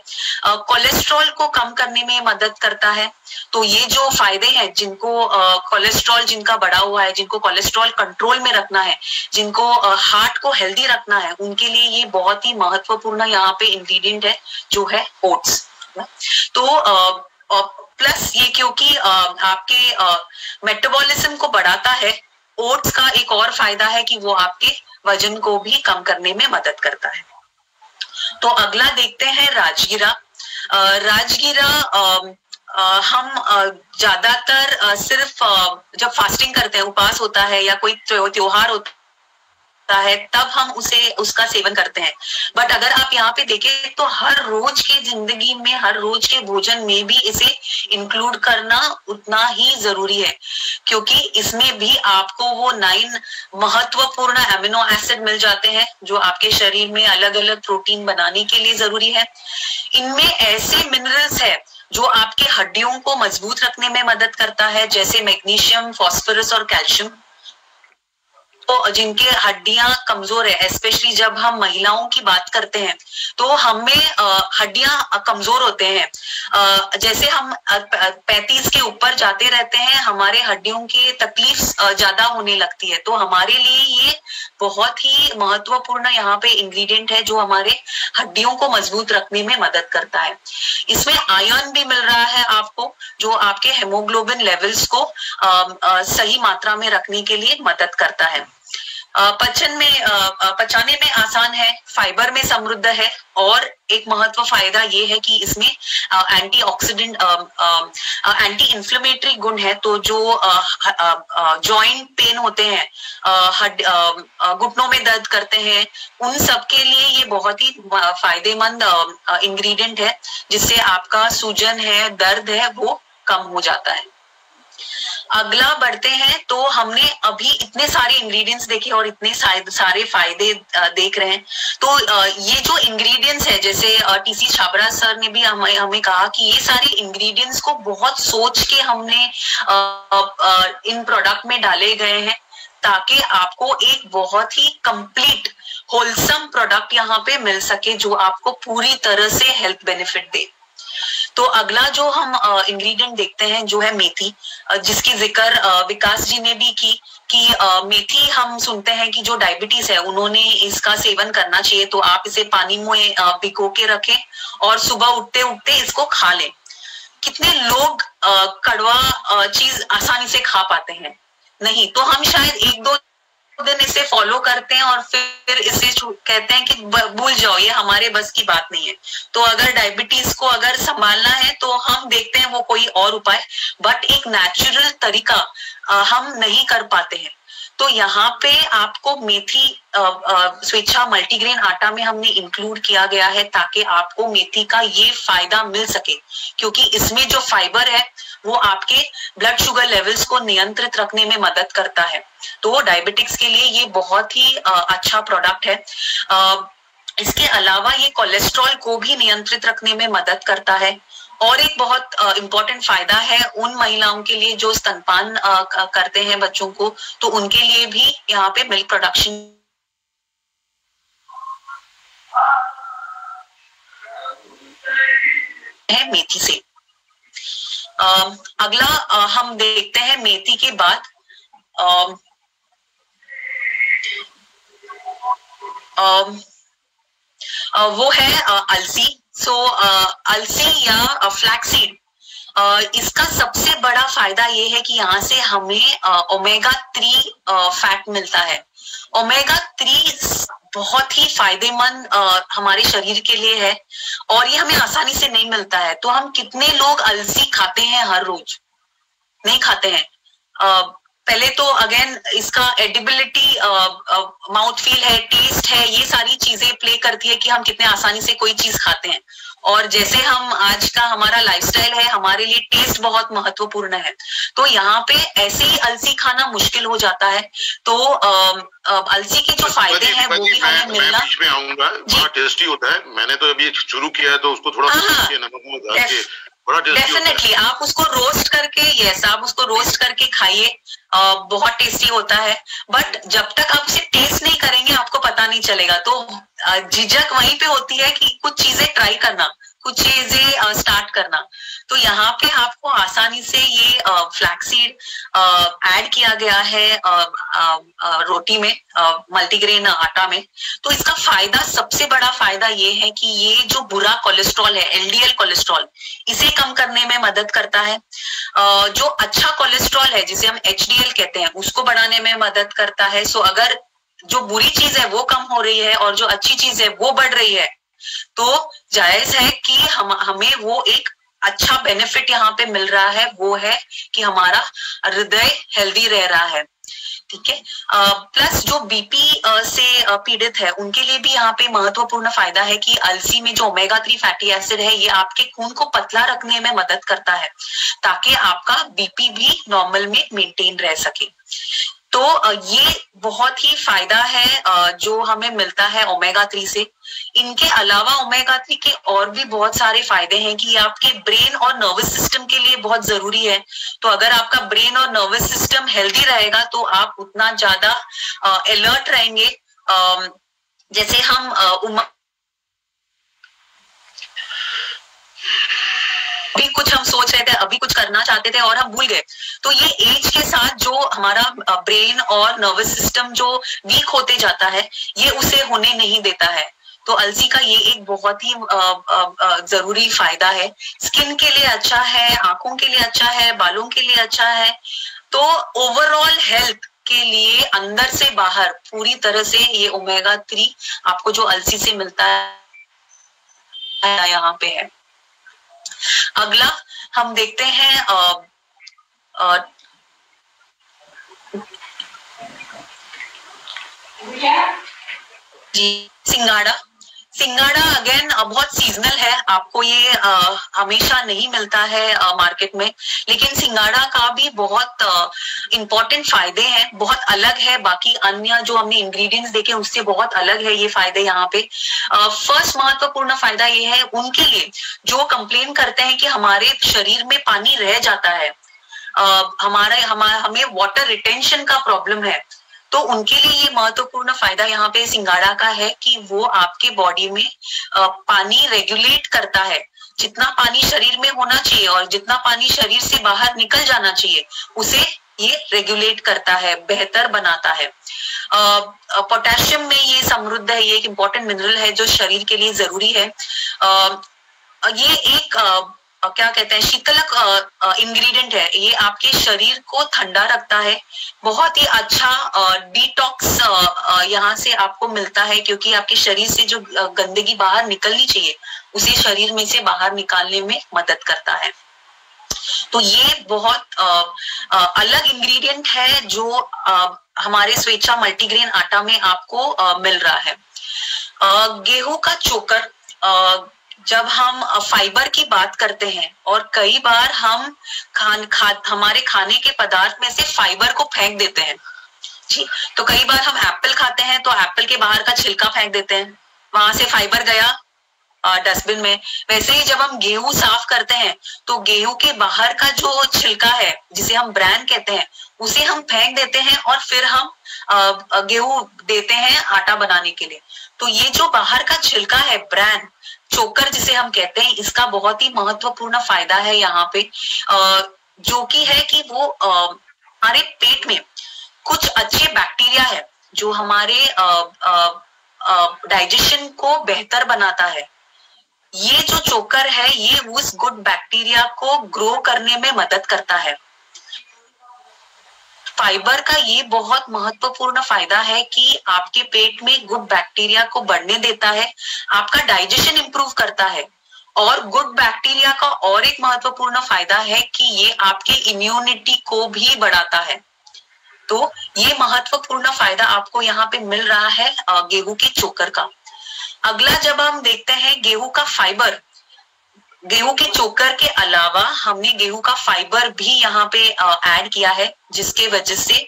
कोलेस्ट्रॉल को कम करने में मदद करता है। तो ये जो फायदे हैं, जिनको कोलेस्ट्रॉल जिनका बढ़ा हुआ है, जिनको कोलेस्ट्रॉल कंट्रोल में रखना है, जिनको हार्ट को हेल्दी रखना है, उनके लिए ये बहुत ही महत्वपूर्ण यहाँ पे इंग्रेडिएंट है जो है ओट्स। तो प्लस ये क्योंकि आपके मेटाबॉलिज्म को बढ़ाता है, ओट्स का एक और फायदा है कि वो आपके वजन को भी कम करने में मदद करता है। तो अगला देखते हैं राजगीरा। राजगीरा हम ज्यादातर सिर्फ जब फास्टिंग करते हैं, उपवास होता है या कोई त्योहार होता है, तब हम उसका सेवन करते हैं। बट अगर आप यहाँ पे देखें तो हर रोज की जिंदगी में, हर रोज के भोजन में भी इसे इंक्लूड करना उतना ही जरूरी है, क्योंकि इसमें भी आपको वो 9 महत्वपूर्ण एमिनो एसिड मिल जाते हैं जो आपके शरीर में अलग अलग प्रोटीन बनाने के लिए जरूरी है। इनमें ऐसे मिनरल्स है जो आपके हड्डियों को मजबूत रखने में मदद करता है, जैसे मैग्नीशियम, फास्फोरस और कैल्शियम। तो जिनके हड्डियां कमजोर है, स्पेशली जब हम महिलाओं की बात करते हैं तो हमें हड्डियां कमजोर होते हैं। जैसे हम 35 के ऊपर जाते रहते हैं, हमारे हड्डियों की तकलीफ ज्यादा होने लगती है। तो हमारे लिए ये बहुत ही महत्वपूर्ण यहाँ पे इंग्रेडिएंट है जो हमारे हड्डियों को मजबूत रखने में मदद करता है। इसमें आयरन भी मिल रहा है आपको, जो आपके हेमोग्लोबिन लेवल्स को सही मात्रा में रखने के लिए मदद करता है। पचाने में आसान है, फाइबर में समृद्ध है और एक महत्व फायदा ये है कि इसमें एंटीऑक्सीडेंट, एंटी इंफ्लेमेटरी गुण है। तो जो जॉइंट पेन होते हैं, घुटनों में दर्द करते हैं, उन सब के लिए ये बहुत ही फायदेमंद इंग्रेडिएंट है, जिससे आपका सूजन है, दर्द है, वो कम हो जाता है। अगला बढ़ते हैं। तो हमने अभी इतने सारे इंग्रेडिएंट्स देखे और इतने सारे फायदे देख रहे हैं। तो ये जो इंग्रेडिएंट्स है, जैसे टीसी छाबड़ा सर ने भी हमें कहा कि ये सारे इंग्रेडिएंट्स को बहुत सोच के हमने इन प्रोडक्ट में डाले गए हैं, ताकि आपको एक बहुत ही कंप्लीट होलसम प्रोडक्ट यहाँ पे मिल सके, जो आपको पूरी तरह से हेल्थ बेनिफिट दे। तो अगला जो हम इंग्रेडिएंट देखते हैं जो है मेथी, जिसकी जिक्र विकास जी ने भी की कि मेथी हम सुनते हैं कि जो डायबिटीज है उन्होंने इसका सेवन करना चाहिए। तो आप इसे पानी में भिगो के रखें और सुबह उठते उठते इसको खा लें। कितने लोग कड़वा चीज आसानी से खा पाते हैं? नहीं। तो हम शायद 1-2 दिन इसे फॉलो करते हैं और फिर इसे कहते हैं कि भूल जाओ, ये हमारे बस की बात नहीं है। तो अगर डायबिटीज को अगर संभालना है तो हम देखते हैं वो कोई और उपाय, बट एक नेचुरल तरीका हम नहीं कर पाते हैं। तो यहाँ पे आपको मेथी स्वेच्छा मल्टीग्रेन आटा में हमने इंक्लूड किया गया है, ताकि आपको मेथी का ये फायदा मिल सके, क्योंकि इसमें जो फाइबर है वो आपके ब्लड शुगर लेवल्स को नियंत्रित रखने में मदद करता है। तो डायबिटिक्स के लिए ये बहुत ही अच्छा प्रोडक्ट है। इसके अलावा ये कोलेस्ट्रॉल को भी नियंत्रित रखने में मदद करता है। और एक बहुत इम्पोर्टेंट फायदा है उन महिलाओं के लिए जो स्तनपान करते हैं बच्चों को, तो उनके लिए भी यहाँ पे मिल्क प्रोडक्शन है मेथी से। अगला हम देखते हैं मेथी के बाद वो है अलसी। अलसी या फ्लैक्सीड, इसका सबसे बड़ा फायदा ये है कि यहाँ से हमें ओमेगा 3 फैट मिलता है। ओमेगा 3 बहुत ही फायदेमंद हमारे शरीर के लिए है और ये हमें आसानी से नहीं मिलता है। तो हम कितने लोग अलसी खाते हैं हर रोज? नहीं खाते हैं। पहले तो अगेन इसका एडिबिलिटी, माउथ फील है, टेस्ट है, ये सारी चीजें प्ले करती है कि हम कितने आसानी से कोई चीज खाते हैं। और जैसे हम आज का हमारा लाइफस्टाइल है, हमारे लिए टेस्ट बहुत महत्वपूर्ण है। तो यहाँ पे ऐसे ही अलसी खाना मुश्किल हो जाता है। तो अलसी के जो फायदे हैं वो भी हमें मिलना। बीच में आऊंगा, बड़ा टेस्टी होता है। मैंने तो अभी शुरू किया है तो उसको थोड़ा नमक में डाल के बड़ा टेस्टी होता है। डेफिनेटली आप उसको रोस्ट करके, यस आप उसको रोस्ट करके खाइए, बहुत टेस्टी होता है। बट जब तक आप उसे टेस्ट नहीं करेंगे आपको पता नहीं चलेगा। तो झिझक वहीं पे होती है कि कुछ चीजें ट्राई करना, कुछ चीजें स्टार्ट करना। तो यहाँ पे आपको आसानी से ये फ्लैक्सीड ऐड किया गया है रोटी में, मल्टीग्रेन आटा में। तो इसका फायदा, सबसे बड़ा फायदा ये है कि ये जो बुरा कोलेस्ट्रॉल है, एलडीएल कोलेस्ट्रॉल, इसे कम करने में मदद करता है। जो अच्छा कोलेस्ट्रॉल है जिसे हम एचडीएल कहते हैं, उसको बढ़ाने में मदद करता है। सो अगर जो बुरी चीज है वो कम हो रही है और जो अच्छी चीज है वो बढ़ रही है, तो जायज है कि हमें वो एक अच्छा बेनिफिट यहाँ पे मिल रहा है, वो है कि हमारा हृदय हेल्दी रह रहा है। ठीक है। प्लस जो बीपी से पीड़ित है उनके लिए भी यहाँ पे महत्वपूर्ण फायदा है कि अलसी में जो ओमेगा 3 फैटी एसिड है, ये आपके खून को पतला रखने में मदद करता है ताकि आपका बीपी भी नॉर्मल में मेंटेन रह सके। तो ये बहुत ही फायदा है जो हमें मिलता है ओमेगा 3 से। इनके अलावा ओमेगा 3 के और भी बहुत सारे फायदे हैं कि आपके ब्रेन और नर्वस सिस्टम के लिए बहुत जरूरी है। तो अगर आपका ब्रेन और नर्वस सिस्टम हेल्दी रहेगा तो आप उतना ज्यादा अलर्ट रहेंगे। जैसे हम अभी कुछ हम सोच रहे थे, अभी कुछ करना चाहते थे और हम भूल गए, तो ये एज के साथ जो हमारा ब्रेन और नर्वस सिस्टम जो वीक होते जाता है, ये उसे होने नहीं देता है। तो अलसी का ये एक बहुत ही जरूरी फायदा है। स्किन के लिए अच्छा है, आंखों के लिए अच्छा है, बालों के लिए अच्छा है। तो ओवरऑल हेल्थ के लिए अंदर से बाहर पूरी तरह से ये ओमेगा 3 आपको जो अलसी से मिलता है यहाँ पे है। अगला हम देखते हैं जी सिंगाड़ा अगेन बहुत सीजनल है। आपको ये हमेशा नहीं मिलता है मार्केट में, लेकिन सिंगाड़ा का भी बहुत इंपॉर्टेंट फायदे हैं, बहुत अलग है बाकी अन्य जो हमने इंग्रेडिएंट्स देखे उससे बहुत अलग है ये फायदे यहाँ पे। फर्स्ट महत्वपूर्ण फायदा ये है उनके लिए जो कंप्लेन करते हैं कि हमारे शरीर में पानी रह जाता है, हमें वाटर रिटेंशन का प्रॉब्लम है, तो उनके लिए ये महत्वपूर्ण फायदा यहाँ पे सिंगाड़ा का है कि वो आपके बॉडी में पानी रेगुलेट करता है। जितना पानी शरीर में होना चाहिए और जितना पानी शरीर से बाहर निकल जाना चाहिए उसे ये रेगुलेट करता है, बेहतर बनाता है। पोटेशियम में ये समृद्ध है, ये एक इम्पोर्टेंट मिनरल है जो शरीर के लिए जरूरी है। ये एक क्या कहते हैं शीतलक इंग्रेडिएंट है, ये आपके शरीर को ठंडा रखता है। बहुत ही अच्छा डिटॉक्स यहाँ से आपको मिलता है क्योंकि आपके शरीर से जो गंदगी बाहर निकलनी चाहिए उसे शरीर में से बाहर निकालने में मदद करता है। तो ये बहुत अलग इंग्रेडिएंट है जो हमारे स्वेच्छा मल्टीग्रेन आटा में आपको मिल रहा है। गेहूं का चोकर, जब हम फाइबर की बात करते हैं और कई बार हम हमारे खाने के पदार्थ में से फाइबर को फेंक देते हैं जी। तो कई बार हम एप्पल खाते हैं तो एप्पल के बाहर का छिलका फेंक देते हैं, वहां से फाइबर गया डस्टबिन में। वैसे ही जब हम गेहूं साफ करते हैं तो गेहूं के बाहर का जो छिलका है जिसे हम ब्रैन कहते हैं उसे हम फेंक देते हैं और फिर हम गेहूं देते हैं आटा बनाने के लिए। तो ये जो बाहर का छिलका है ब्रैन, चोकर जिसे हम कहते हैं, इसका बहुत ही महत्वपूर्ण फायदा है यहाँ पे, जो कि है कि वो हमारे पेट में कुछ अच्छे बैक्टीरिया है जो हमारे डाइजेशन को बेहतर बनाता है। ये जो चोकर है ये उस गुड बैक्टीरिया को ग्रो करने में मदद करता है। फाइबर का ये बहुत महत्वपूर्ण फायदा है कि आपके पेट में गुड बैक्टीरिया को बढ़ने देता है, आपका डाइजेशन इंप्रूव करता है। और गुड बैक्टीरिया का और एक महत्वपूर्ण फायदा है कि ये आपके इम्यूनिटी को भी बढ़ाता है। तो ये महत्वपूर्ण फायदा आपको यहाँ पे मिल रहा है गेहूं के चोकर का। अगला जब हम देखते हैं गेहूं का फाइबर, गेहूं के चोकर के अलावा हमने गेहूं का फाइबर भी यहाँ पे ऐड किया है, जिसके वजह से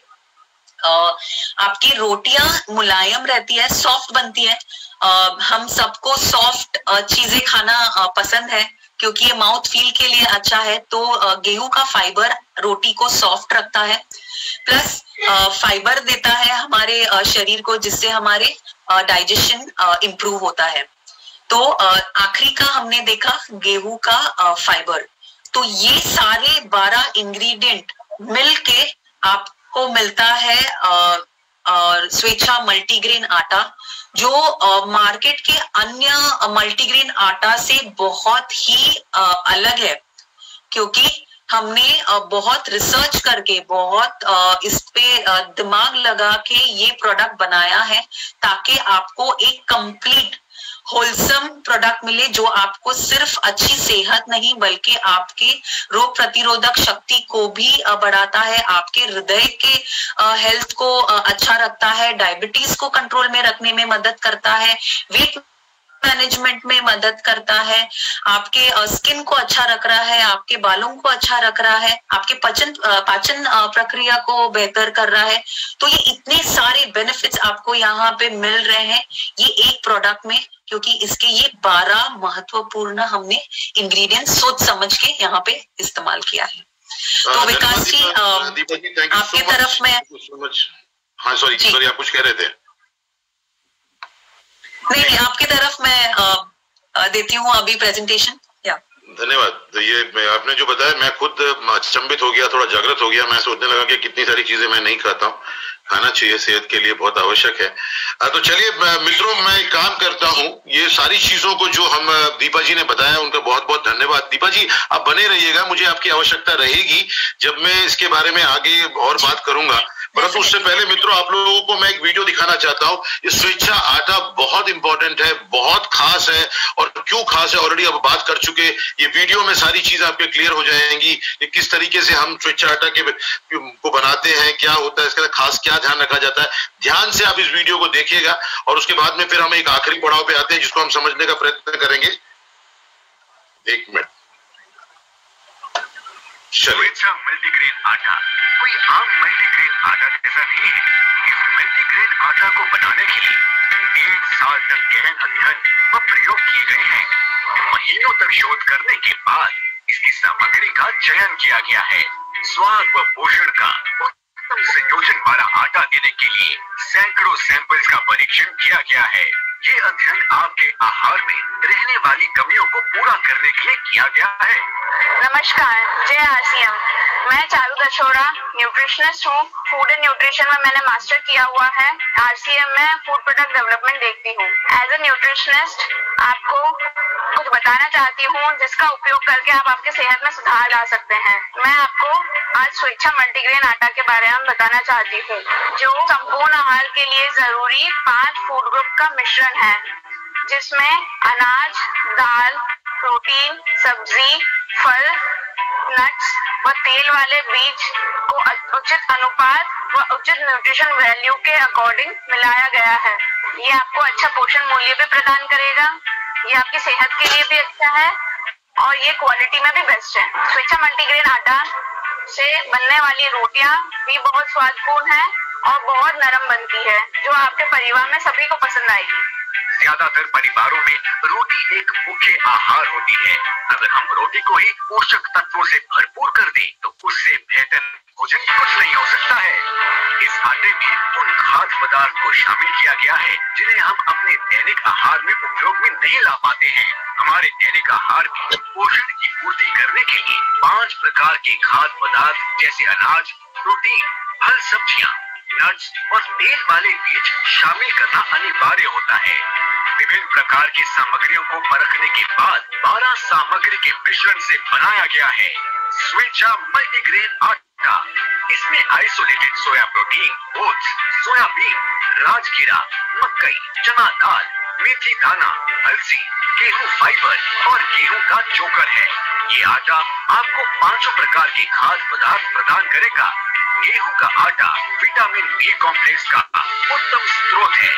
आपकी रोटियां मुलायम रहती है, सॉफ्ट बनती है। हम सबको सॉफ्ट चीजें खाना पसंद है क्योंकि ये माउथ फील के लिए अच्छा है। तो गेहूं का फाइबर रोटी को सॉफ्ट रखता है, प्लस फाइबर देता है हमारे शरीर को, जिससे हमारे डाइजेशन इंप्रूव होता है। तो आखिरी का हमने देखा गेहूं का फाइबर। तो ये सारे 12 इंग्रेडिएंट मिलके आपको मिलता है स्वेच्छा मल्टीग्रेन आटा, जो मार्केट के अन्य मल्टीग्रेन आटा से बहुत ही अलग है, क्योंकि हमने बहुत रिसर्च करके बहुत इस पे दिमाग लगा के ये प्रोडक्ट बनाया है, ताकि आपको एक कंप्लीट होलसम प्रोडक्ट मिले, जो आपको सिर्फ अच्छी सेहत नहीं बल्कि आपके रोग प्रतिरोधक शक्ति को भी बढ़ाता है, आपके हृदय के हेल्थ को अच्छा रखता है, डायबिटीज को कंट्रोल में रखने में मदद करता है, वेट मैनेजमेंट में मदद करता है, आपके स्किन को अच्छा रख रहा है, आपके बालों को अच्छा रख रहा है, आपके पाचन प्रक्रिया को बेहतर कर रहा है। तो ये इतने सारे बेनिफिट्स आपको यहाँ पे मिल रहे हैं ये एक प्रोडक्ट में, क्योंकि इसके ये 12 महत्वपूर्ण हमने इंग्रेडिएंट्स सोच समझ के यहाँ पे इस्तेमाल किया है। तो विकास जी आपकी तरफ में, हाँ सॉरी आप कुछ कह रहे थे? नहीं, आपकी तरफ मैं देती हूँ अभी प्रेजेंटेशन। धन्यवाद। तो ये आपने जो बताया मैं खुद अचंभित हो गया, थोड़ा जागृत हो गया। मैं सोचने लगा कि कितनी सारी चीजें मैं नहीं खाता हूँ, खाना चाहिए, सेहत के लिए बहुत आवश्यक है। तो चलिए मित्रों, मैं एक काम करता हूँ, ये सारी चीजों को जो हम दीपा जी ने बताया उनका बहुत बहुत धन्यवाद। दीपा जी आप बने रहिएगा, मुझे आपकी आवश्यकता रहेगी जब मैं इसके बारे में आगे और बात करूंगा। परंतु उससे पहले मित्रों आप लोगों को मैं एक वीडियो दिखाना चाहता हूँ। ये स्वेच्छा आटा बहुत इंपॉर्टेंट है, बहुत खास है, और क्यों खास है ऑलरेडी अब बात कर चुके। ये वीडियो में सारी चीजें आपके क्लियर हो जाएंगी कि किस तरीके से हम स्वेच्छा आटा को बनाते हैं, क्या होता है, इसका खास क्या ध्यान रखा जाता है। ध्यान से आप इस वीडियो को देखिएगा और उसके बाद में फिर हम एक आखिरी पड़ाव पे आते हैं जिसको हम समझने का प्रयत्न करेंगे। एक मिनट, स्वेच्छा मल्टीग्रेन आटा कोई आम मल्टीग्रेन आटा जैसा नहीं है। इस मल्टीग्रेन आटा को बनाने के लिए 1 साल तक गहन अध्ययन व प्रयोग किए गए हैं। महीनों तक शोध करने के बाद इसकी सामग्री का चयन किया गया है। स्वाद व पोषण का उत्तम संयोजन वाला आटा देने के लिए सैकड़ों सैंपल्स का परीक्षण किया गया है। ये अध्ययन आपके आहार में रहने वाली कमियों को पूरा करने के लिए किया गया है। नमस्कार, जय आरसीएम। मैं चारू दशोरा न्यूट्रिशनिस्ट हूँ। फूड एंड न्यूट्रिशन में मैंने मास्टर किया हुआ है। आरसीएम में फूड प्रोडक्ट डेवलपमेंट देखती हूँ। एज ए न्यूट्रिशनिस्ट आपको कुछ बताना चाहती हूँ जिसका उपयोग करके आप आपकी सेहत में सुधार ला सकते हैं। मैं आपको आज स्वेच्छा मल्टीग्रेन आटा के बारे में बताना चाहती हूँ, जो संपूर्ण आहार के लिए जरूरी 5 फूड ग्रुप का मिश्रण है, जिसमें अनाज, दाल, प्रोटीन, सब्जी, फल, नट्स व तेल वाले बीज को उचित अनुपात व उचित न्यूट्रिशन वैल्यू के अकॉर्डिंग मिलाया गया है। ये आपको अच्छा पोषण मूल्य भी प्रदान करेगा, ये आपकी सेहत के लिए भी अच्छा है और ये क्वालिटी में भी बेस्ट है। स्वेच्छा मल्टीग्रेन आटा से बनने वाली रोटियां भी बहुत स्वादपूर्ण है और बहुत नरम बनती है, जो आपके परिवार में सभी को पसंद आएगी। ज्यादातर परिवारों में रोटी एक मुख्य आहार होती है। अगर हम रोटी को ही पोषक तत्वों से भरपूर कर दें तो उससे बेहतर भोजन कुछ नहीं हो सकता है। इस आटे में उन खाद्य पदार्थ को शामिल किया गया है जिन्हें हम अपने दैनिक आहार में उपयोग में नहीं ला पाते हैं। हमारे दैनिक आहार में पोषण की पूर्ति करने के लिए 5 प्रकार के खाद्य पदार्थ जैसे अनाज, प्रोटीन, फल, सब्जियां, नट्स और तेल वाले बीज शामिल करना अनिवार्य होता है। विभिन्न प्रकार की सामग्रियों को परखने के बाद 12 सामग्री के मिश्रण से बनाया गया है स्वेच्छा मल्टीग्रेन आटा। इसमें isolated soya protein, oats, soybean, राजगिरा, मकई, चना दाल, मेथी दाना, अलसी, गेहूं फाइबर और गेहूं का चोकर है। ये आटा आपको 5 प्रकार के खाद्य पदार्थ प्रदान करेगा। गेहूं का आटा विटामिन बी कॉम्प्लेक्स का उत्तम स्रोत है।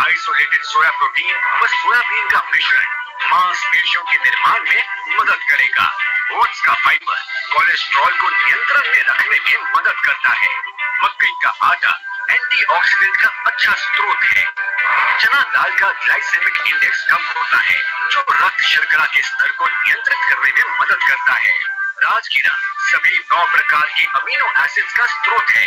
आइसोलेटेड सोया प्रोटीन व सोयाबीन का मिश्रण मांसपेशियों के निर्माण में मदद करेगा। ओट्स का फाइबर कोलेस्ट्रॉल को नियंत्रण में रखने में मदद करता है। मकई का आटा एंटीऑक्सीडेंट का अच्छा स्रोत है। चना दाल का ग्लाइसेमिक इंडेक्स कम होता है, जो रक्त शर्करा के स्तर को नियंत्रित करने में मदद करता है। राजगिरा सभी 9 प्रकार के अमीनो एसिड्स का स्रोत है।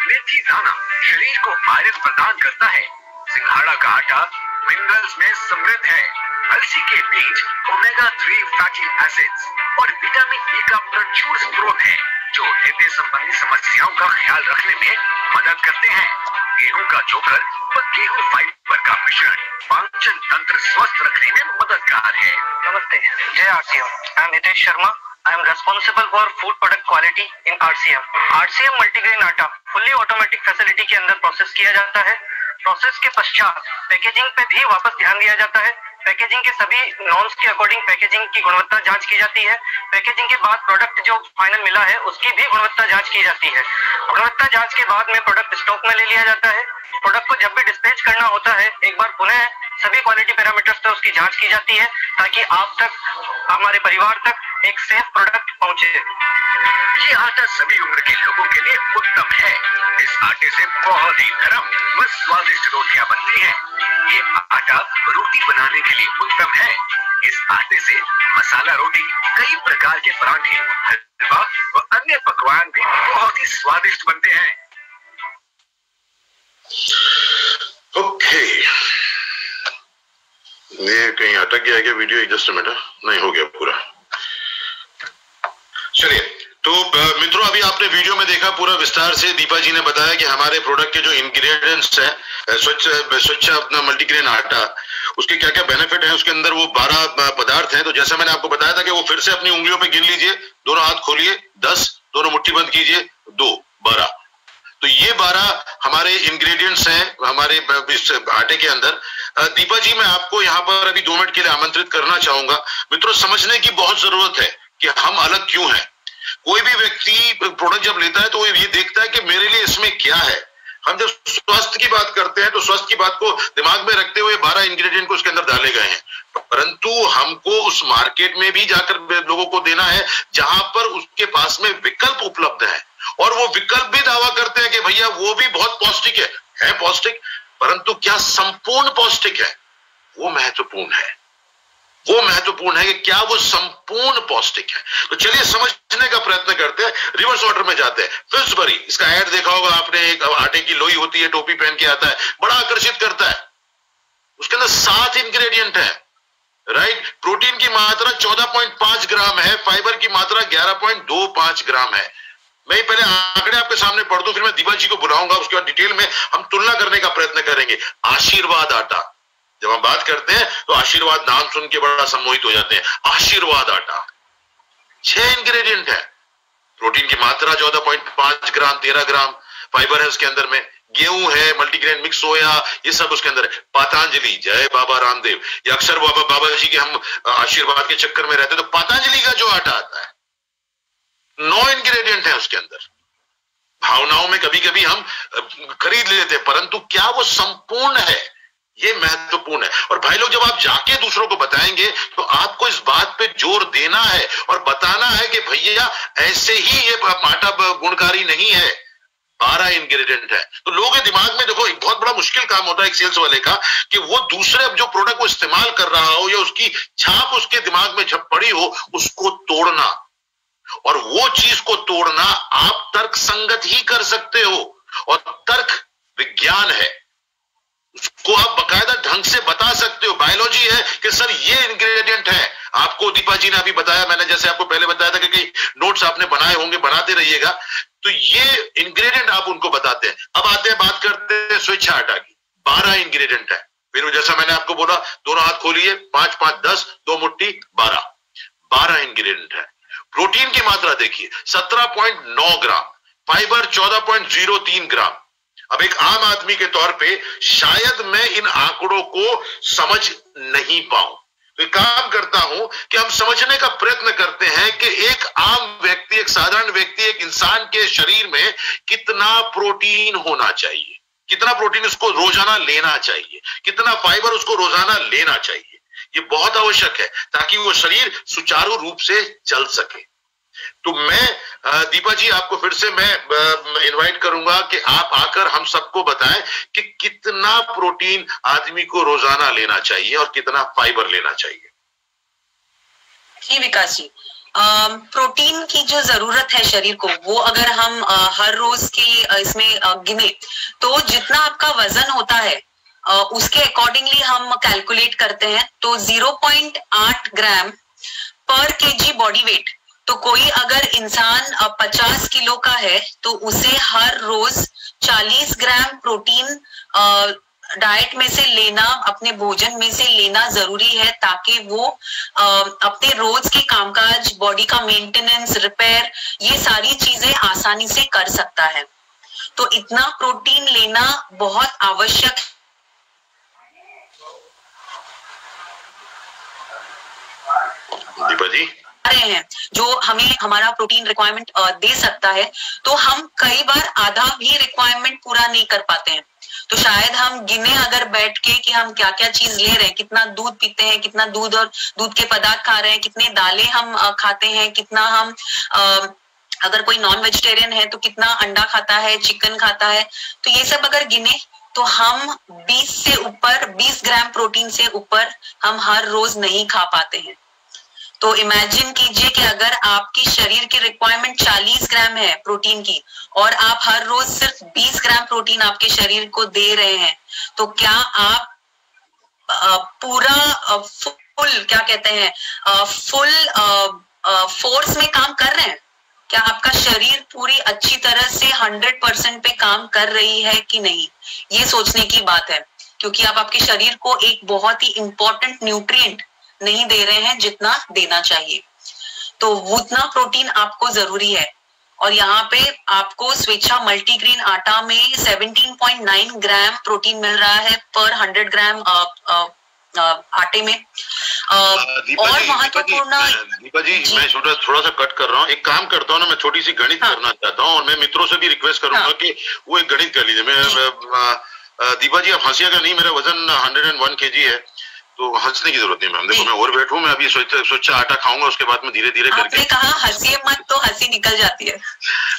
मेथी दाना शरीर को आयरन प्रदान करता है। सिंघाड़ा का आटा मिनरल्स में समृद्ध है। अलसी के बीज ओमेगा 3 फैटी एसिड्स और विटामिन ई का प्रचुर स्रोत है, जो हृदय संबंधी समस्याओं का ख्याल रखने में मदद करते हैं। गेहूं का चोकर व गेहूं फाइबर का मिश्रण पाचन तंत्र स्वस्थ रखने में मददगार है। नमस्ते, जय RCM. I am Hitesh Sharma. I am responsible for food product quality in RCM. RCM multigrain आटा फुल्ली ऑटोमेटिक फैसिलिटी के अंदर प्रोसेस किया जाता है। प्रोसेस के पश्चात पैकेजिंग पे भी वापस ध्यान दिया जाता है। पैकेजिंग के सभी नॉर्म्स के अकॉर्डिंग पैकेजिंग की गुणवत्ता जांच की जाती है। पैकेजिंग के बाद प्रोडक्ट जो फाइनल मिला है उसकी भी गुणवत्ता जांच की जाती है। गुणवत्ता जांच के बाद में प्रोडक्ट स्टॉक में ले लिया जाता है। प्रोडक्ट को जब भी डिस्पैच करना होता है एक बार पुनः सभी क्वालिटी पैरामीटर्स पे उसकी जांच की जाती है, ताकि आप तक, हमारे परिवार तक एक सेफ प्रोडक्ट पहुंचे। ये आटा सभी उम्र के लोगों के लिए उत्तम है। इस आटे से बहुत ही नरम व स्वादिष्ट रोटियां बनती हैं। ये आटा रोटी बनाने के लिए उत्तम है। इस आटे से मसाला रोटी, कई प्रकार के पराठे, हलवा व अन्य पकवान भी बहुत ही स्वादिष्ट बनते हैं। ओके, ये कहीं अटक गया क्या वीडियो? जस्ट अ मिनट, नहीं हो गया पूरा। चलिए, तो मित्रों अभी आपने वीडियो में देखा पूरा विस्तार से दीपा जी ने बताया कि हमारे प्रोडक्ट के जो इंग्रेडिएंट्स हैं स्वच्छ अपना मल्टीग्रेन आटा, उसके क्या क्या बेनिफिट है, उसके अंदर वो 12 पदार्थ हैं। तो जैसा मैंने आपको बताया था कि वो फिर से अपनी उंगलियों पे गिन लीजिए, दोनों हाथ खोलिए 10, दोनों मुट्ठी बंद कीजिए 2, 12। तो ये 12 हमारे इंग्रेडिएंट्स हैं हमारे इस आटे के अंदर। दीपा जी मैं आपको यहाँ पर अभी 2 मिनट के लिए आमंत्रित करना चाहूंगा। मित्रों समझने की बहुत जरूरत है कि हम अलग क्यों हैं। कोई भी व्यक्ति प्रोडक्ट जब लेता है तो वो ये देखता है कि मेरे लिए इसमें क्या है। हम जब स्वास्थ्य की बात करते हैं तो स्वास्थ्य की बात को दिमाग में रखते हुए 12 इंग्रेडिएंट को उसके अंदर डाले गए हैं, परंतु हमको उस मार्केट में भी जाकर लोगों को देना है जहां पर उसके पास में विकल्प उपलब्ध है, और वो विकल्प भी दावा करते हैं कि भैया वो भी बहुत पौष्टिक है पौष्टिक, परंतु क्या संपूर्ण पौष्टिक है? वो महत्वपूर्ण है। वो महत्वपूर्ण है कि क्या वो संपूर्ण पौष्टिक है। तो चलिए समझने का प्रयत्न करते हैं, रिवर्स ऑर्डर में जाते हैं। फिल्सबरी, इसका ऐड देखा होगा आपने, एक आटे की लोई होती है, टोपी पहन के आता है, बड़ा आकर्षित करता है। उसके अंदर 7 इंग्रेडिएंट है, राइट। प्रोटीन की मात्रा 14.5 ग्राम है, फाइबर की मात्रा 11.25 ग्राम है। मैं पहले आंकड़े आपके सामने पढ़ दूं, फिर मैं दीपा जी को बुलाऊंगा, उसके बाद डिटेल में हम तुलना करने का प्रयत्न करेंगे। आशीर्वाद आटा, जब हम बात करते हैं तो आशीर्वाद नाम सुन के बड़ा सम्मोहित हो जाते हैं। आशीर्वाद आटा 6 इंग्रेडिएंट है, प्रोटीन की मात्रा 14.5 ग्राम, 13 ग्राम फाइबर है उसके अंदर में, गेहूं है, मल्टीग्रेन मिक्स सोया, ये सब उसके अंदर है। पतंजलि, जय बाबा रामदेव, ये अक्सर बाबा जी के हम आशीर्वाद के चक्कर में रहते हैं, तो पतंजलि का जो आटा आता है 9 इंग्रेडिएंट है उसके अंदर। भावनाओं में कभी कभी हम खरीद लेते हैं, परंतु क्या वो संपूर्ण है? ये महत्वपूर्ण है। और भाई लोग जब आप जाके दूसरों को बताएंगे तो आपको इस बात पे जोर देना है और बताना है कि भैया ऐसे ही ये आटा गुणकारी नहीं है, 12 इंग्रेडिएंट है। तो लोगों के दिमाग में देखो एक बहुत बड़ा मुश्किल काम होता है एक सेल्स वाले का, कि वो दूसरे जो प्रोडक्ट को इस्तेमाल कर रहा हो या उसकी छाप उसके दिमाग में छप पड़ी हो, उसको तोड़ना। और वो चीज को तोड़ना आप तर्क संगत ही कर सकते हो, और तर्क विज्ञान है, उसको आप बकायदा ढंग से बता सकते हो। बायोलॉजी है कि सर ये इंग्रेडिएंट है। आपको दीपा जी ने अभी बताया, मैंने जैसे आपको पहले बताया था कि नोट्स आपने बनाए होंगे, बनाते रहिएगा। तो ये इंग्रेडिएंट आप उनको बताते हैं। अब आते हैं, बात करते हैं स्वेच्छा आटा की। 12 इंग्रेडिएंट है। फिर जैसा मैंने आपको बोला, दोनों हाथ खोलिए, 5 5 10, 2 मुट्ठी 12 इंग्रेडिएंट है। प्रोटीन की मात्रा देखिए 17.9 ग्राम, फाइबर 14.03 ग्राम। अब एक आम आदमी के तौर पे शायद मैं इन आंकड़ों को समझ नहीं पाऊं, तो काम करता हूं कि हम समझने का प्रयत्न करते हैं कि एक आम व्यक्ति, एक साधारण व्यक्ति, एक इंसान के शरीर में कितना प्रोटीन होना चाहिए, कितना प्रोटीन उसको रोजाना लेना चाहिए, कितना फाइबर उसको रोजाना लेना चाहिए। ये बहुत आवश्यक है ताकि वो शरीर सुचारू रूप से चल सके। तो मैं दीपा जी आपको फिर से मैं इनवाइट करूंगा कि आप आकर हम सबको बताएं कि कितना प्रोटीन आदमी को रोजाना लेना चाहिए और कितना फाइबर लेना चाहिए। जी विकास जी, प्रोटीन की जो जरूरत है शरीर को, वो अगर हम हर रोज के इसमें गिने तो जितना आपका वजन होता है उसके अकॉर्डिंगली हम कैलकुलेट करते हैं। तो 0.8 ग्राम पर केजी बॉडी वेट। तो कोई अगर इंसान 50 किलो का है तो उसे हर रोज 40 ग्राम प्रोटीन डाइट में से लेना, अपने भोजन में से लेना जरूरी है, ताकि वो अपने रोज के कामकाज, बॉडी का मेंटेनेंस, रिपेयर, ये सारी चीजें आसानी से कर सकता है। तो इतना प्रोटीन लेना बहुत आवश्यक है। दीपा जी रहे हैं जो हमें हमारा प्रोटीन रिक्वायरमेंट दे सकता है, तो हम कई बार आधा भी रिक्वायरमेंट पूरा नहीं कर पाते हैं। तो शायद हम गिने अगर बैठ के कि हम क्या क्या चीज ले रहे हैं, कितना दूध पीते हैं, कितना दूध और दूध के पदार्थ खा रहे हैं, कितने दालें हम खाते हैं, कितना हम अगर कोई नॉन वेजिटेरियन है तो कितना अंडा खाता है, चिकन खाता है, तो ये सब अगर गिने तो हम 20 ग्राम प्रोटीन से ऊपर हम हर रोज नहीं खा पाते हैं। तो इमेजिन कीजिए कि अगर आपकी शरीर की रिक्वायरमेंट 40 ग्राम है प्रोटीन की और आप हर रोज सिर्फ 20 ग्राम प्रोटीन आपके शरीर को दे रहे हैं, तो क्या आप पूरा फुल क्या कहते हैं फुल फोर्स में काम कर रहे हैं? क्या आपका शरीर पूरी अच्छी तरह से 100% पे काम कर रही है कि नहीं? ये सोचने की बात है, क्योंकि आप आपके शरीर को एक बहुत ही इंपॉर्टेंट न्यूट्रिएंट नहीं दे रहे हैं जितना देना चाहिए। तो उतना प्रोटीन आपको जरूरी है। और यहाँ पे आपको स्वेच्छा मल्टीग्रेन आटा में 17.9 ग्राम प्रोटीन मिल रहा है पर 100 ग्राम आटे में। और महत्वपूर्ण दीपा जी मैं थोड़ा सा कट कर रहा हूँ, एक काम करता हूँ ना, मैं छोटी सी गणित करना चाहता हूँ और मैं मित्रों से भी रिक्वेस्ट करूंगा कि वो एक गणित कर लीजिए। मैं दीपा जी आप हंसिएगा नहीं, मेरा वजन 101 kg है, तो हंसने की जरूरत नहीं मैम। देखो मैं और बैठूं, मैं अभी सोचा आटा खाऊंगा, उसके बाद में धीरे धीरे करके। आपने कहा हंसिए मत तो हंसी निकल जाती है।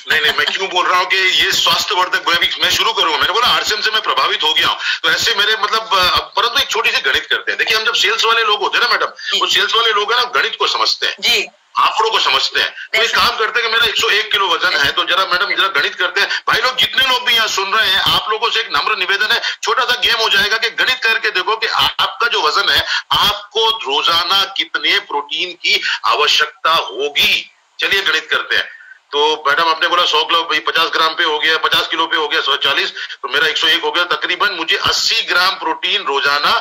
नहीं मैं क्यों बोल रहा हूँ कि ये स्वास्थ्यवर्धक मैं शुरू करूंगा। मैंने बोला आरसीएम से मैं प्रभावित हो गया हूँ, तो ऐसे मेरे मतलब परंतु एक छोटी सी गणित करते हैं। देखिए हम जब सेल्स वाले लोग होते हैं ना मैडम, वो सेल्स वाले लोग है ना गणित को समझते हैं जी, आंकड़ों को समझते हैं। तो एक काम करते हैं कि मेरा 101 किलो वजन है, तो जरा मैडम जरा गणित करते हैं। भाई लोग जितने लोग भी यहाँ सुन रहे हैं, आप लोगों से एक नम्र निवेदन है, छोटा सा गेम हो जाएगा कि गणित करके देखो कि आपका जो वजन है आपको रोजाना कितने प्रोटीन की आवश्यकता होगी। चलिए गणित करते हैं। तो मैडम आपने बोला 100 किलो 50 ग्राम पे हो गया, 50 किलो पे हो गया 140, तो मेरा 101 हो गया। तकरीबन मुझे 80 ग्राम प्रोटीन रोजाना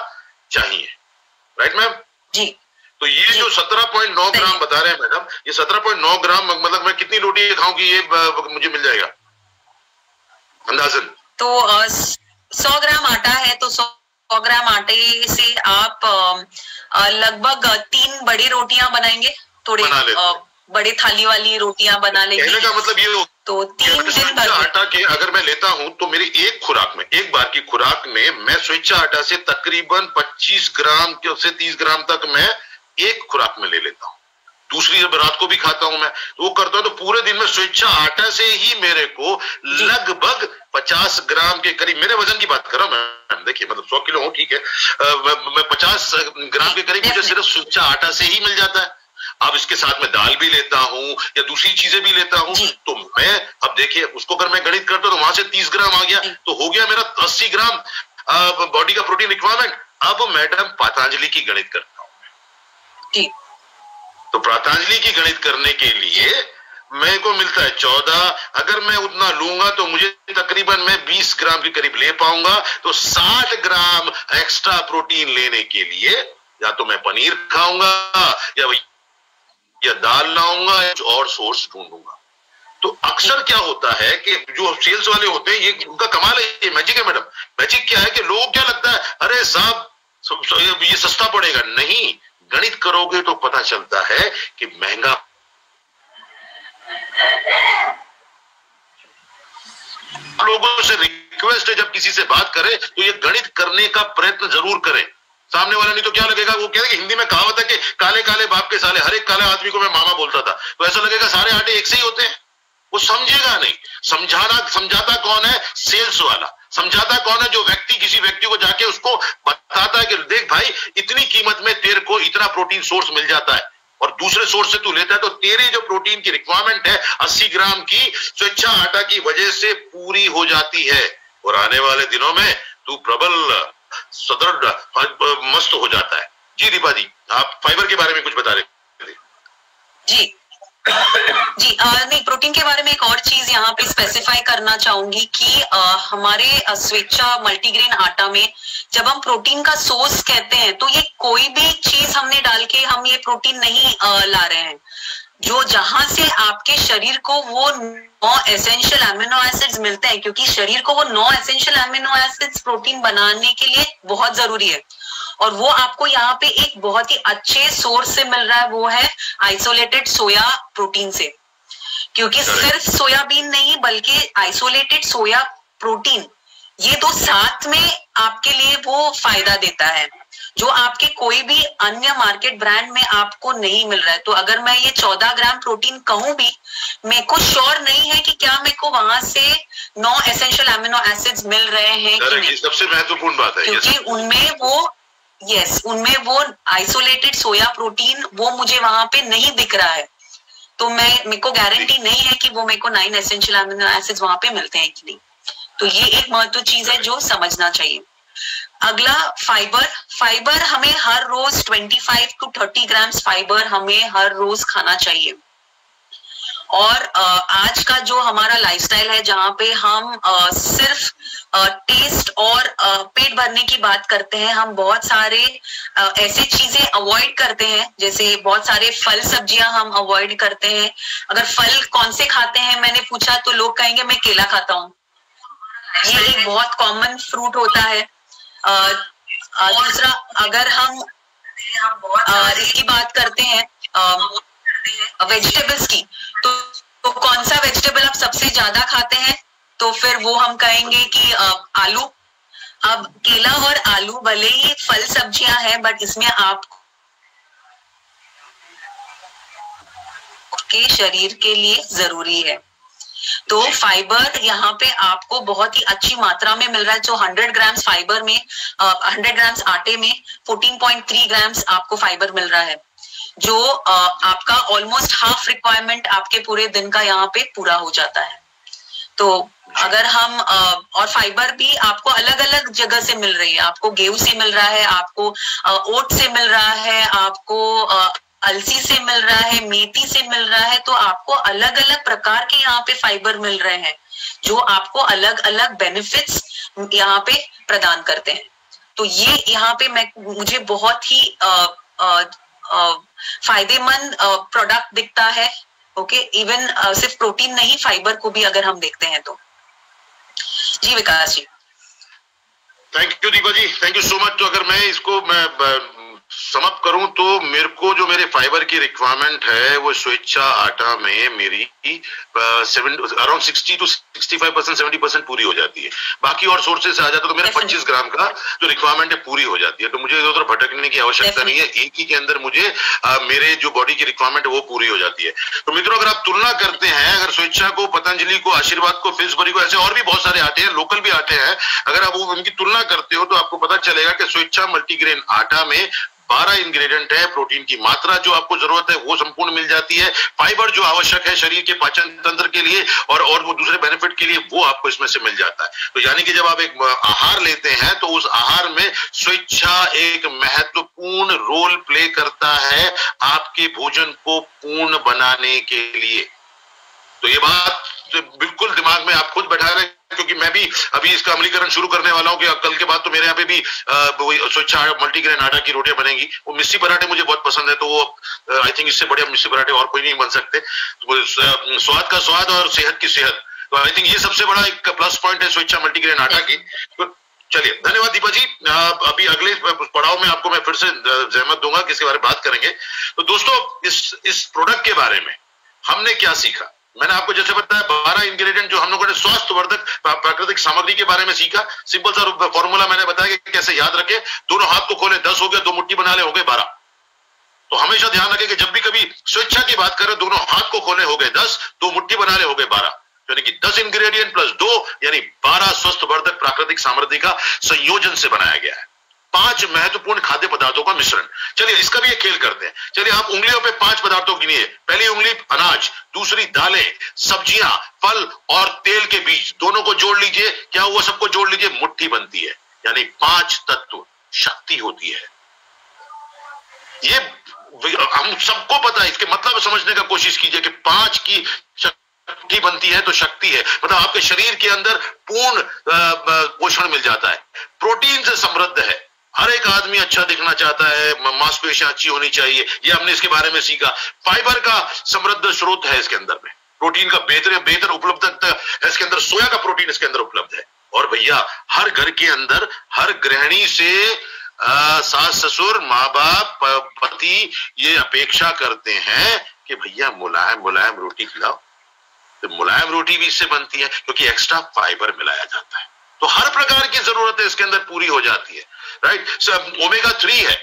चाहिए, राइट मैम जी। तो ये जो 17.9 ग्राम बता रहे हैं मैडम, ये 17.9 ग्राम मतलब मैं कितनी रोटी खाऊंगी ये मुझे मिल जाएगा अंदाजन? तो 100 ग्राम आटा है तो 100 ग्राम आटे से आप लगभग 3 बड़ी रोटियां बनाएंगे, थोड़े बड़े थाली वाली रोटियां बना लेंगे। कहने का मतलब ये तो 3 दिन भर आटा के अगर मैं लेता हूं तो मेरी एक खुराक में, एक बार की खुराक में मैं स्वेच्छा आटा से तकरीबन 25 ग्राम से 30 ग्राम तक मैं एक खुराक में ले लेता हूँ। दूसरी जब रात को भी खाता हूं मैं, तो वो करता हूं तो पूरे दिन में स्वेच्छा आटा से ही मेरे को लगभग 50 ग्राम के करीब, मेरे वजन की बात कर रहा हूं मैं, देखिए मतलब 100 किलो हूं ठीक है, मैं 50 ग्राम के करीब मुझे सिर्फ स्वेच्छा आटा से ही मिल जाता है। अब इसके साथ में दाल भी लेता हूं या दूसरी चीजें भी लेता हूं, तो मैं अब देखिए उसको अगर मैं गणित करता हूं तो वहां से 30 ग्राम आ गया, तो हो गया मेरा 80 ग्राम बॉडी का प्रोटीन रिक्वायरमेंट। अब मैडम पतंजलि की गणित करता हूं। तो पतंजलि की गणित करने के लिए मेरे को मिलता है 14, अगर मैं उतना लूंगा तो मुझे तकरीबन मैं 20 ग्राम के करीब ले पाऊंगा। तो 60 ग्राम एक्स्ट्रा प्रोटीन लेने के लिए या तो मैं पनीर खाऊंगा या दाल लाऊंगा और सोर्स ढूंढूंगा। तो अक्सर क्या होता है कि जो सेल्स वाले होते हैं, ये उनका कमाल है, ये मैजिक है मैडम। मैजिक क्या है कि लोगों को क्या लगता है, अरे साहब ये सस्ता पड़ेगा। नहीं, गणित करोगे तो पता चलता है कि महंगा। लोगों से रिक्वेस्ट है, जब किसी से बात करें तो ये गणित करने का प्रयत्न जरूर करें। सामने वाला नहीं तो क्या लगेगा, वो कहते हैं कि हिंदी में कहावत है कि काले काले बाप के साले, हर एक काले आदमी को मैं मामा बोलता था। तो ऐसा लगेगा सारे आटे एक से ही होते हैं। वो समझेगा नहीं। समझाता कौन है? सेल्स वाला। समझाता कौन है? जो व्यक्ति किसी व्यक्ति को जाके उसको बताता है कि देख भाई, इतनी कीमत में तेरे को इतना प्रोटीन सोर्स मिल जाता है और दूसरे सोर्स से तू लेता है, तो तेरे जो प्रोटीन की रिक्वायरमेंट है 80 ग्राम की, स्वेच्छा आटा की वजह से पूरी हो जाती है और आने वाले दिनों में तू प्रबल सदृढ़ मस्त हो जाता है। जी दीपा जी, आप फाइबर के बारे में कुछ बता रहे थे। जी नहीं, प्रोटीन के बारे में एक और चीज यहाँ पे स्पेसिफाई करना चाहूंगी कि हमारे स्वेच्छा मल्टीग्रेन आटा में जब हम प्रोटीन का सोर्स कहते हैं तो ये कोई भी चीज हमने डाल के हम ये प्रोटीन नहीं ला रहे हैं। जो जहां से आपके शरीर को वो 9 एसेंशियल एमिनो एसिड्स मिलते हैं, क्योंकि शरीर को वो 9 एसेंशियल एमिनो एसिड्स प्रोटीन बनाने के लिए बहुत जरूरी है और वो आपको यहाँ पे एक बहुत ही अच्छे सोर्स से मिल रहा है, वो है आइसोलेटेड सोया प्रोटीन से। क्योंकि सिर्फ सोयाबीन नहीं बल्कि आइसोलेटेड सोया प्रोटीन, ये दो साथ में आपके लिए वो फायदा देता है जो आपके कोई भी अन्य मार्केट ब्रांड में आपको नहीं मिल रहा है। तो अगर मैं ये 14 ग्राम प्रोटीन कहूं भी, मेरे को श्योर नहीं है कि क्या मेरे को वहां से 9 एसेंशियल एमिनो एसिड्स मिल रहे हैं कि नहीं। सबसे महत्वपूर्ण बात है, क्योंकि उनमें वो आइसोलेटेड सोया प्रोटीन वो मुझे वहां पे नहीं दिख रहा है। तो मेरे को गारंटी नहीं है कि वो मेरे को 9 एसेंशियल एमिनो एसिड्स वहां पे मिलते हैं कि नहीं। तो ये एक महत्वपूर्ण चीज है जो समझना चाहिए। अगला फाइबर हमें हर रोज 25 to 30 ग्राम फाइबर हमें हर रोज खाना चाहिए। और आज का जो हमारा लाइफस्टाइल है जहाँ पे हम सिर्फ टेस्ट और पेट भरने की बात करते हैं, हम बहुत सारे ऐसे चीजें अवॉइड करते हैं, जैसे बहुत सारे फल सब्जियां हम अवॉइड करते हैं। अगर फल कौन से खाते हैं मैंने पूछा तो लोग कहेंगे मैं केला खाता हूँ। ये एक बहुत कॉमन फ्रूट होता है। दूसरा, अगर हम इसकी बात करते हैं वेजिटेबल्स की, तो कौन सा वेजिटेबल आप सबसे ज्यादा खाते हैं? तो फिर वो हम कहेंगे कि आलू। अब केला और आलू भले ही फल सब्जियां हैं, बट इसमें आप के शरीर के लिए जरूरी है। तो फाइबर यहाँ पे आपको बहुत ही अच्छी मात्रा में मिल रहा है। जो 100 ग्राम्स फाइबर में 100 ग्राम्स आटे में 14.3 ग्राम्स आपको फाइबर मिल रहा है, जो आपका ऑलमोस्ट हाफ रिक्वायरमेंट आपके पूरे दिन का यहाँ पे पूरा हो जाता है। तो अगर हम और फाइबर भी आपको अलग अलग जगह से मिल रही है। आपको गेहूं से मिल रहा है, आपको ओट से मिल रहा है, आपको अलसी से मिल रहा है, मेथी से मिल रहा है। तो आपको अलग अलग प्रकार के यहाँ पे फाइबर मिल रहे हैं जो आपको अलग अलग बेनिफिट्स यहाँ पे प्रदान करते हैं। तो ये यहाँ पे मुझे बहुत ही फायदेमंद प्रोडक्ट दिखता है। ओके, इवन सिर्फ प्रोटीन नहीं, फाइबर को भी अगर हम देखते हैं तो। जी Vikas ji. Thank you Deepa ji, thank you so much. तो अगर मैं इसको समाप्त करूं तो मेरे को जो मेरे फाइबर की रिक्वायरमेंट है वो स्वेच्छा आटा में मेरी अराउंड 60 to 65%, 70% पूरी हो जाती है। बाकी और सोर्सेज से आ जाता तो मेरा 25 ग्राम का जो रिक्वायरमेंट है पूरी हो जाती है। तो मुझे इधर उधर भटकने की आवश्यकता नहीं है, एक ही के अंदर मुझे मेरे जो बॉडी की रिक्वायरमेंट है वो पूरी हो जाती है। तो मित्रों, अगर आप तुलना करते हैं, अगर स्वेच्छा को, पतंजलि को, आशीर्वाद को, फिल्सबरी को, ऐसे और भी बहुत सारे आटे हैं, लोकल भी आटे हैं, अगर आप उनकी तुलना करते हो तो आपको पता चलेगा कि स्वेच्छा मल्टीग्रेन आटा में 12 इंग्रेडिएंट है। प्रोटीन की मात्रा जो आपको जरूरत है वो संपूर्ण मिल जाती है। फाइबर जो आवश्यक है शरीर के पाचन तंत्र के लिए और वो दूसरे बेनिफिट के लिए, वो आपको इसमें से मिल जाता है। तो यानी कि जब आप एक आहार लेते हैं तो उस आहार में स्वेच्छा एक महत्वपूर्ण रोल प्ले करता है आपके भोजन को पूर्ण बनाने के लिए। तो ये बात बिल्कुल दिमाग में आप खुद बैठा रहे, क्योंकि मैं भी अभी इसका अमलीकरण शुरू करने वाला हूँ कि कल के बाद तो मेरे यहाँ पे भी स्वच्छा मल्टीग्रेन आटा की रोटियां बनेंगी। वो मिस्सी पराठे मुझे बहुत पसंद है, तो वो आई थिंक इससे बढ़िया मिस्सी पराठे और कोई नहीं बन सकते। स्वाद का स्वाद और सेहत की सेहत, तो आई थिंक ये सबसे बड़ा एक प्लस पॉइंट है स्वेच्छा मल्टीग्रेन आटा की। तो चलिए, धन्यवाद दीपा जी। अभी अगले पड़ाव में आपको मैं फिर से जहमत दूंगा कि इसके बारे में बात करेंगे। तो दोस्तों, इस प्रोडक्ट के बारे में हमने क्या सीखा? मैंने आपको जैसे बताया 12 इंग्रेडिएंट जो हम लोगों ने स्वास्थ्यवर्धक प्राकृतिक सामग्री के बारे में सीखा। सिंपल सा फॉर्मूला मैंने बताया कि कैसे याद रखे, दोनों हाथ को खोले 10 हो गए, 2 मुट्ठी बना ले हो गए 12। तो हमेशा ध्यान रखें कि जब भी कभी स्वेच्छा की बात करें, दोनों हाथ को खोले हो गए 10, 2 मुट्ठी बना ले हो गए 12, यानी कि 10 इंग्रेडिएंट प्लस 2 यानी 12 स्वस्थवर्धक प्राकृतिक सामग्री का संयोजन से बनाया गया है। 5 महत्वपूर्ण खाद्य पदार्थों का मिश्रण। चलिए इसका भी एक खेल करते हैं। चलिए आप उंगलियों पे 5 पदार्थों गिनिए। पहली उंगली अनाज, दूसरी दालें, सब्जियां, फल और तेल के बीज, दोनों को जोड़ लीजिए। क्या हुआ? सबको जोड़ लीजिए, मुट्ठी बनती है। यानी 5 तत्व शक्ति होती है। ये हम सबको पता है, इसके मतलब समझने का कोशिश कीजिए कि 5 की शक्ति बनती है तो शक्ति है, मतलब आपके शरीर के अंदर पूर्ण पोषण मिल जाता है। प्रोटीन से समृद्ध है। हर एक आदमी अच्छा दिखना चाहता है, मांसपेशियां अच्छी होनी चाहिए, ये हमने इसके बारे में सीखा। फाइबर का समृद्ध स्रोत है इसके अंदर में, प्रोटीन का बेहतर उपलब्धता है इसके अंदर, सोया का प्रोटीन इसके अंदर उपलब्ध है। और भैया हर घर के अंदर हर गृहिणी से सास ससुर माँ बाप पति ये अपेक्षा करते हैं कि भैया मुलायम मुलायम रोटी खिलाओ। तो मुलायम रोटी भी इससे बनती है क्योंकि एक्स्ट्रा फाइबर मिलाया जाता है। तो हर प्रकार की जरूरतें इसके अंदर पूरी हो जाती है, राइट। ओमेगा 3 है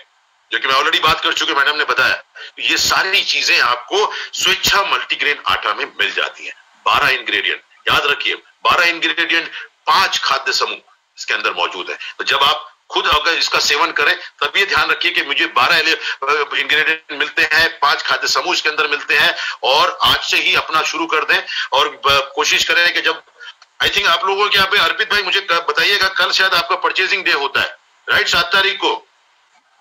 जो कि मैं ऑलरेडी बात कर चुके, मैडम ने बताया। ये सारी चीजें आपको स्वेच्छा मल्टीग्रेन आटा में मिल जाती है। 12 इंग्रेडिएंट याद रखिए, 12 इंग्रेडिएंट, 5 खाद्य समूह इसके अंदर मौजूद है। तो जब आप खुद अगर इसका सेवन करें तब ये ध्यान रखिए कि मुझे 12 इंग्रेडिएंट मिलते हैं, 5 खाद्य समूह इसके अंदर मिलते हैं। और आज से ही अपना शुरू कर दें और कोशिश करें कि जब आई थिंक आप लोगों के यहाँ पे अर्पित भाई मुझे बताइएगा, कल शायद आपका परचेजिंग डे होता है, राइट, 7 तारीख को।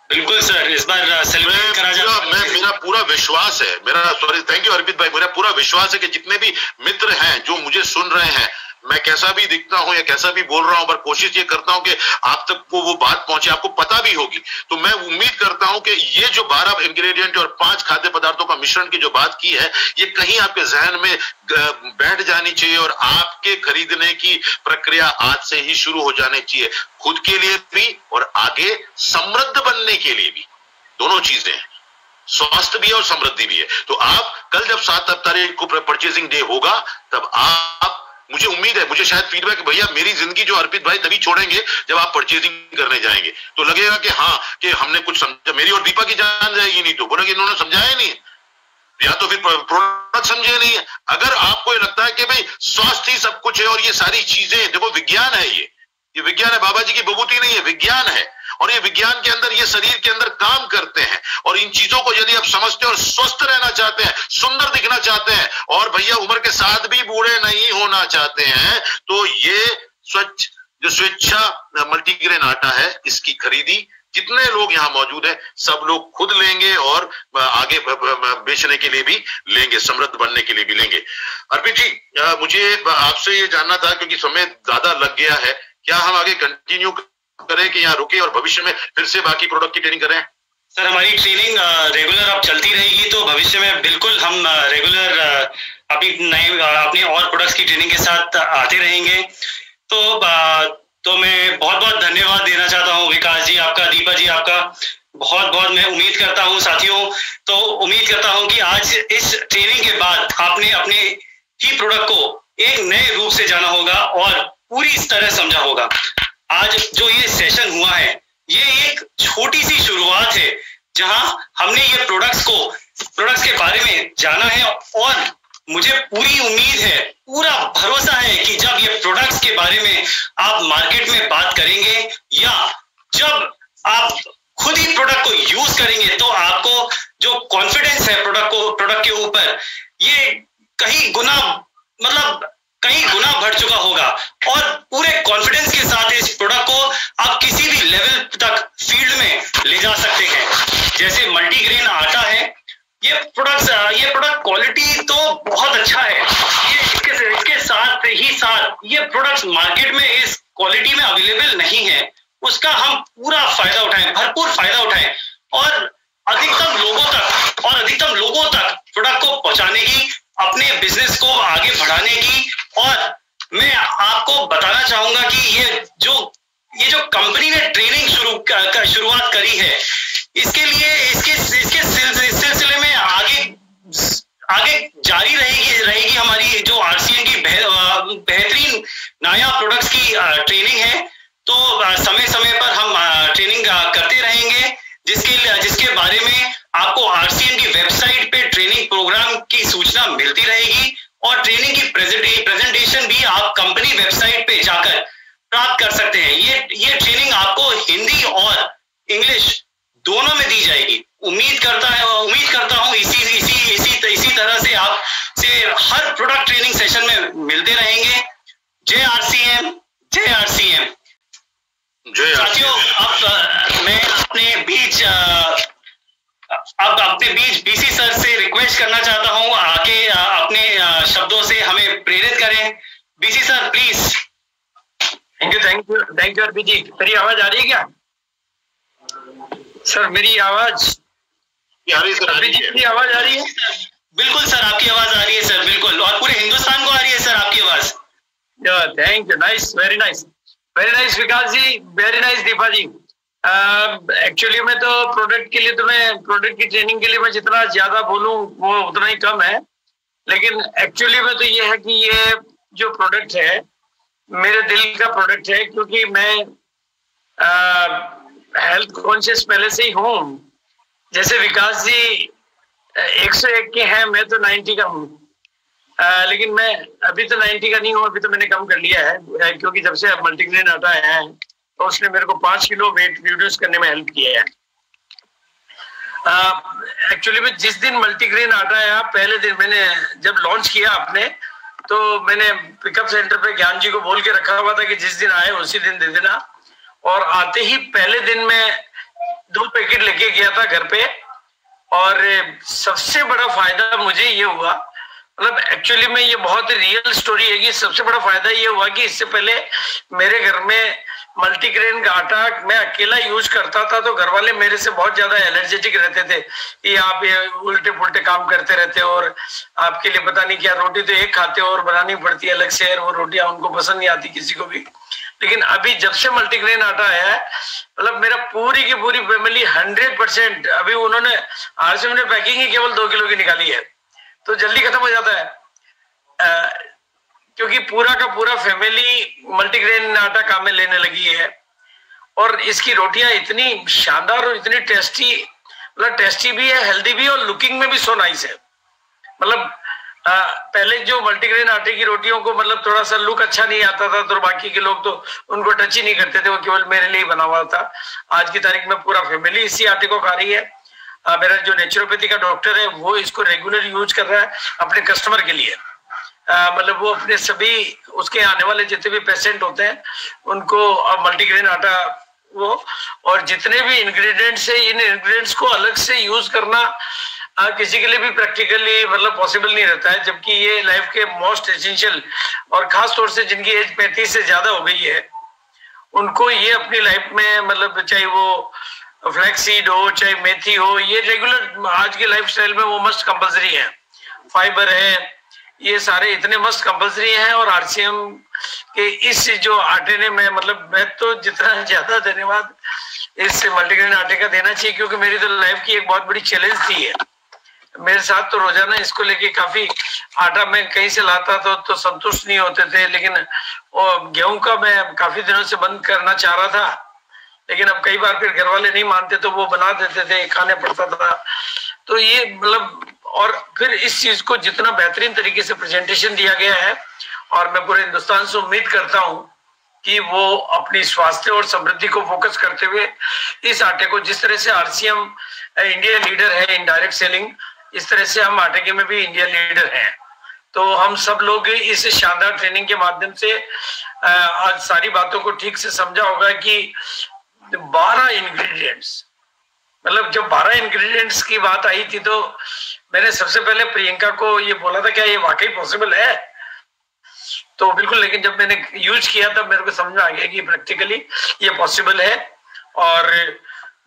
बिल्कुल सर, इस बार सेलिब्रेट करा जाएगा। मेरा पूरा विश्वास है, थैंक यू अर्पित भाई, मेरा पूरा विश्वास है कि जितने भी मित्र हैं जो मुझे सुन रहे हैं, मैं कैसा भी दिखता हूं या कैसा भी बोल रहा हूं, पर कोशिश ये करता हूं कि आप तक को वो बात पहुंचे, आपको पता भी होगी। तो मैं उम्मीद करता हूं कि ये जो 12 इंग्रेडिएंट और 5 खाद्य पदार्थों का मिश्रण की जो बात की है, ये कहीं आपके जहन में बैठ जानी चाहिए और आपके खरीदने की प्रक्रिया आज से ही शुरू हो जानी चाहिए, खुद के लिए भी और आगे समृद्ध बनने के लिए भी। दोनों चीजें हैं, स्वास्थ्य भी है और समृद्धि भी है। तो आप कल जब 7 तारीख को परचेजिंग डे होगा, तब आप, मुझे उम्मीद है, मुझे शायद फीडबैक, भैया मेरी जिंदगी जो अर्पित भाई तभी छोड़ेंगे जब आप परचेजिंग करने जाएंगे, तो लगेगा कि हाँ कि हमने कुछ समझा, मेरी और दीपा की जान जाएगी। नहीं तो बोलेंगे इन्होंने समझाया नहीं, या तो फिर प्रोडक्ट समझे नहीं है। अगर आपको ये लगता है कि भाई स्वास्थ्य ही सब कुछ है और ये सारी चीजें, देखो विज्ञान है, ये विज्ञान है, बाबा जी की बबूती नहीं है, विज्ञान है। और ये विज्ञान के अंदर, ये शरीर के अंदर काम करते हैं। और इन चीजों को यदि आप समझते हैं और स्वस्थ रहना चाहते हैं, सुंदर दिखना चाहते हैं और भैया उम्र के साथ भी बूढ़े नहीं होना चाहते हैं, तो ये जो स्वेच्छा मल्टीग्रेन आटा है, इसकी खरीदी जितने लोग यहाँ मौजूद हैं सब लोग खुद लेंगे और आगे बेचने के लिए भी लेंगे, समृद्ध बनने के लिए भी लेंगे। अर्पित जी, मुझे आपसे ये जानना था क्योंकि समय ज्यादा लग गया है, क्या हम आगे कंटिन्यू करें कि यहाँ रुके और भविष्य में फिर से बाकी प्रोडक्ट की ट्रेनिंग करें? सर, हमारी ट्रेनिंग रेगुलर अब चलती रहेगी, तो भविष्य में बिल्कुल हम रेगुलर अपने और प्रोडक्ट्स की ट्रेनिंग के साथ आते रहेंगे। तो मैं बहुत बहुत धन्यवाद देना चाहता हूँ विकास जी आपका, दीपा जी आपका, बहुत बहुत। मैं उम्मीद करता हूँ साथियों, तो उम्मीद करता हूँ कि आज इस ट्रेनिंग के बाद आपने अपने ही प्रोडक्ट को एक नए रूप से जाना होगा और पूरी तरह समझा होगा। आज जो ये सेशन हुआ है, ये एक छोटी सी शुरुआत है जहां हमने ये प्रोडक्ट्स के बारे में जाना है। और मुझे पूरी उम्मीद है, पूरा भरोसा है कि जब ये प्रोडक्ट्स के बारे में आप मार्केट में बात करेंगे या जब आप खुद ही प्रोडक्ट को यूज करेंगे, तो आपको जो कॉन्फिडेंस है प्रोडक्ट के ऊपर, ये कहीं गुना बढ़ चुका होगा। और पूरे कॉन्फिडेंस के साथ इस प्रोडक्ट को आप किसी भी लेवल तक फील्ड में ले जा सकते हैं। जैसे मल्टीग्रेन आटा है, ये प्रोडक्ट क्वालिटी तो बहुत अच्छा है। अनुसार ये प्रोडक्ट्स मार्केट में इस क्वालिटी में अवेलेबल नहीं है, उसका हम पूरा फायदा उठाएं, भरपूर फायदा उठाएं और अधिकतम लोगों तक प्रोडक्ट को पहुंचाने की, अपने बिजनेस को आगे बढ़ाने की। और मैं आपको बताना चाहूंगा कि ये जो कंपनी ने ट्रेनिंग शुरुआत करी है, इसके लिए इसके सिलसिले में आगे जारी रहेगी हमारी जो आरसीएम की बेहतरीन नया प्रोडक्ट्स की ट्रेनिंग है। तो समय समय पर हम ट्रेनिंग करते रहेंगे, जिसके बारे में आपको आरसीएम की वेबसाइट पे ट्रेनिंग प्रोग्राम की सूचना मिलती रहेगी और ट्रेनिंग की प्रेजेंटेशन भी आप कंपनी वेबसाइट पे जाकर प्राप्त कर सकते हैं। ये ट्रेनिंग आपको हिंदी और इंग्लिश दोनों में दी जाएगी। उम्मीद करता हूं इसी तरह से आपसे हर प्रोडक्ट ट्रेनिंग सेशन में मिलते रहेंगे। जय आरसीएम, जय आरसीएम। साथियों, अब मैं अपने बीच बीसी सर से रिक्वेस्ट करना चाहता हूं, आके अपने शब्दों से हमें प्रेरित करें। BC sir please. Thank you Arpi ji. मेरी आवाज आ रही है क्या सर? मेरी आवाज अर्पी जी, मेरी आवाज आ रही है? बिल्कुल सर, आपकी आवाज आ रही है सर, बिल्कुल, और पूरे हिंदुस्तान को आ रही है सर आपकी आवाज। Thank you, nice, very nice Vikas ji, very nice Deepa ji. Actually मैं तो प्रोडक्ट की ट्रेनिंग के लिए मैं जितना ज्यादा बोलूं वो उतना ही कम है, लेकिन एक्चुअली में तो ये है कि ये जो प्रोडक्ट है मेरे दिल का प्रोडक्ट है, क्योंकि मैं हेल्थ कॉन्शियस पहले से ही हूँ। जैसे विकास जी 101 के हैं, मैं तो 90 का हूँ, लेकिन मैं अभी तो 90 का नहीं हूँ, अभी तो मैंने कम कर लिया है, क्योंकि जब से मल्टीग्रेन आटा आया है तो उसने मेरे को 5 किलो वेट रिड्यूस करने में हेल्प किया है। एक्चुअली में जिस दिन मल्टीग्रेन आटा आया, पहले दिन मैंने जब लॉन्च किया आपने, तो मैंने पिकअप सेंटर पे ज्ञान जी को बोल के रखा हुआ था कि जिस दिन आए उसी दिन दे देना, और आते ही पहले दिन मैं 2 पैकेट लेके गया था घर पे। और सबसे बड़ा फायदा मुझे ये हुआ, मतलब एक्चुअली में ये बहुत रियल स्टोरी है कि सबसे बड़ा फायदा ये हुआ कि इससे पहले मेरे घर में मल्टीग्रेन का आटा मैं अकेला यूज करता था, तो घर वाले मेरे से बहुत ज्यादा एनर्जेटिक रहते थे कि आप ये उल्टे पुल्टे काम करते रहते हो और आपके लिए पता नहीं क्या, रोटी तो एक खाते हो और बनानी पड़ती है अलग से, और वो रोटियां उनको पसंद नहीं आती किसी को भी। लेकिन अभी जब से मल्टीग्रेन आटा आया है, मतलब मेरा पूरी की पूरी फैमिली 100%, अभी उन्होंने आरसीएम ने पैकिंग ही केवल 2 किलो की निकाली है, तो जल्दी खत्म हो जाता है, क्योंकि पूरा का पूरा फैमिली मल्टीग्रेन आटा काम में लेने लगी है। और इसकी रोटियां इतनी शानदार और इतनी टेस्टी, मतलब टेस्टी भी है, हेल्दी भी है, और लुकिंग में भी सो नाइस है। मतलब पहले जो मल्टीग्रेन आटे की रोटियों को मतलब थोड़ा सा लुक अच्छा नहीं आता था, तो बाकी के लोग तो उनको टच ही नहीं करते थे, वो केवल मेरे लिए बना हुआ था। आज की तारीख में पूरा फैमिली इसी आटे को खा रही है। मेरा जो नेचुरोपैथी का डॉक्टर है वो इसको रेगुलर यूज कर रहा है अपने कस्टमर के लिए। मतलब वो अपने सभी उसके आने वाले जितने भी पेशेंट होते हैं उनको मल्टीग्रेन आटा वो, और जितने भी इंग्रेडिएंट्स है, इन इंग्रेडिएंट्स को अलग से यूज करना किसी के लिए भी प्रैक्टिकली मतलब पॉसिबल नहीं रहता है, जबकि ये लाइफ के मोस्ट एसेंशियल, और खास तौर से जिनकी एज 35 से ज्यादा हो गई है उनको ये अपनी लाइफ में, मतलब चाहे वो फ्लैक्सीड हो चाहे मेथी हो, ये रेगुलर आज के लाइफस्टाइल में वो मस्ट कंपलसरी है। फाइबर है, ये सारे इतने मस्त कंपलसरी हैं। और आरसीएम के इस जो आटे ने, मैं तो जितना ज्यादा धन्यवाद इस मल्टीग्रेन आटे का देना चाहिए, क्योंकि मेरी तो लाइफ की एक बहुत बड़ी चैलेंज थी है। मेरे साथ तो रोजाना इसको लेके काफी आटा मैं कहीं से लाता तो संतुष्ट नहीं होते थे, लेकिन गेहूं का मैं काफी दिनों से बंद करना चाह रहा था, लेकिन अब कई बार फिर घर वाले नहीं मानते तो वो बना देते थे, खाने पड़ता था। तो ये मतलब, और फिर इस चीज को जितना बेहतरीन तरीके से प्रेजेंटेशन दिया गया है, और मैं पूरे हिंदुस्तान से उम्मीद करता हूं कि वो अपनी स्वास्थ्य और समृद्धि को फोकस करते हुए इस आटे को, जिस तरह से आरसीएम इंडिया लीडर है इन डायरेक्ट सेलिंग, इस तरह से हम आटे के में भी इंडिया लीडर हैं। तो हम सब लोग इस शानदार ट्रेनिंग के माध्यम से आज सारी बातों को ठीक से समझा होगा कि 12 इंग्रेडिएंट्स, मतलब जब 12 इंग्रेडिएंट्स की बात आई थी तो मैंने सबसे पहले प्रियंका को ये बोला था क्या ये वाकई पॉसिबल है। तो बिल्कुल, लेकिन जब मैंने यूज किया तब मेरे को समझ में आ गया कि प्रैक्टिकली ये पॉसिबल है। और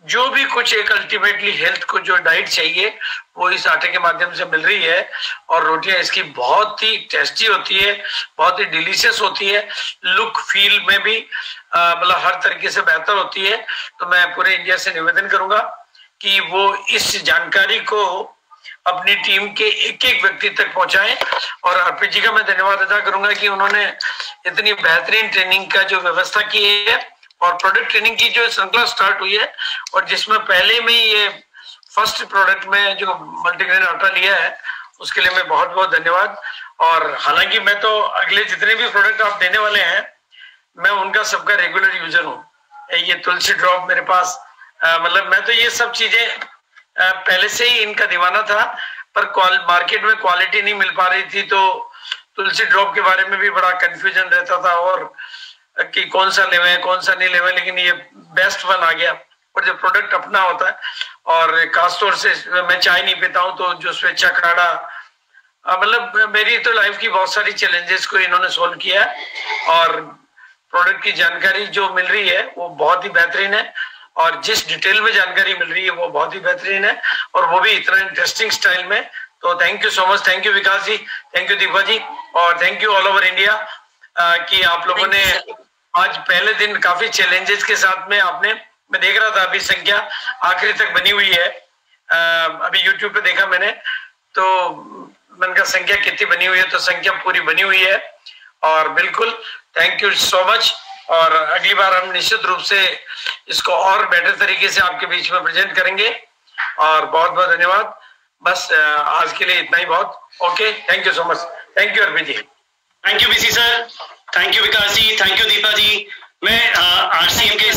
जो भी कुछ एक अल्टीमेटली हेल्थ को जो डाइट चाहिए वो इस आटे के माध्यम से मिल रही है। और रोटियां इसकी बहुत ही टेस्टी होती है, बहुत ही डिलीशियस होती है, लुक फील में भी मतलब हर तरीके से बेहतर होती है। तो मैं पूरे इंडिया से निवेदन करूंगा कि वो इस जानकारी को अपनी टीम के एक एक व्यक्ति तक पहुंचाएं। और अर्पित जी का मैं धन्यवाद अदा करूंगा कि उन्होंने इतनी बेहतरीन ट्रेनिंग का जो व्यवस्था की है और प्रोडक्ट ट्रेनिंग की जो श्रृंखला स्टार्ट हुई है, और जिसमें पहले में ये फर्स्ट प्रोडक्ट में जो मल्टीग्रेन आटा लिया है उसके लिए मैं बहुत बहुत धन्यवाद। और हालांकि मैं तो अगले जितने भी प्रोडक्ट आप देने वाले हैं मैं उनका सबका रेगुलर यूजर हूँ। ये तुलसी ड्रॉप मेरे पास मतलब मैं तो ये सब चीजें पहले से ही इनका दीवाना था, पर मार्केट में क्वालिटी नहीं मिल पा रही थी तो तुलसी ड्रॉप के बारे में भी बड़ा कंफ्यूजन रहता था और कि कौन सा लेवे कौन सा नहीं लेवे, लेकिन ये बेस्ट वन आ गया। और जब प्रोडक्ट अपना होता है, और खासतौर से मैं चाय नहीं पीता हूँ तो जो स्वेच्छा काढ़ा मतलब मेरी तो लाइफ की बहुत सारी चैलेंजेस को इन्होंने सोल्व किया है। और प्रोडक्ट की जानकारी जो मिल रही है वो बहुत ही बेहतरीन है, और जिस डिटेल में जानकारी मिल रही है वो बहुत ही बेहतरीन है, और वो भी इतना इंटरेस्टिंग स्टाइल में। तो thank you so much, thank you Vikas ji, thank you Deepa ji, और thank you all over India कि आप लोगों ने आज पहले दिन काफी चैलेंजेस के साथ में आपने, मैं देख रहा था अभी संख्या आखिरी तक बनी हुई है, अभी यूट्यूब पे देखा मैंने तो मैंने कहा संख्या कितनी बनी हुई है, तो संख्या पूरी बनी हुई है। और बिल्कुल थैंक यू सो मच, और अगली बार हम निश्चित रूप से इसको और बेटर तरीके से आपके बीच में प्रेजेंट करेंगे। और बहुत बहुत धन्यवाद, बस आज के लिए इतना ही बहुत। Okay, thank you so much, thank you Arpit ji, thank you BC sir, thank you Vikas ji, thank you Deepa ji. मैं आरसीएम के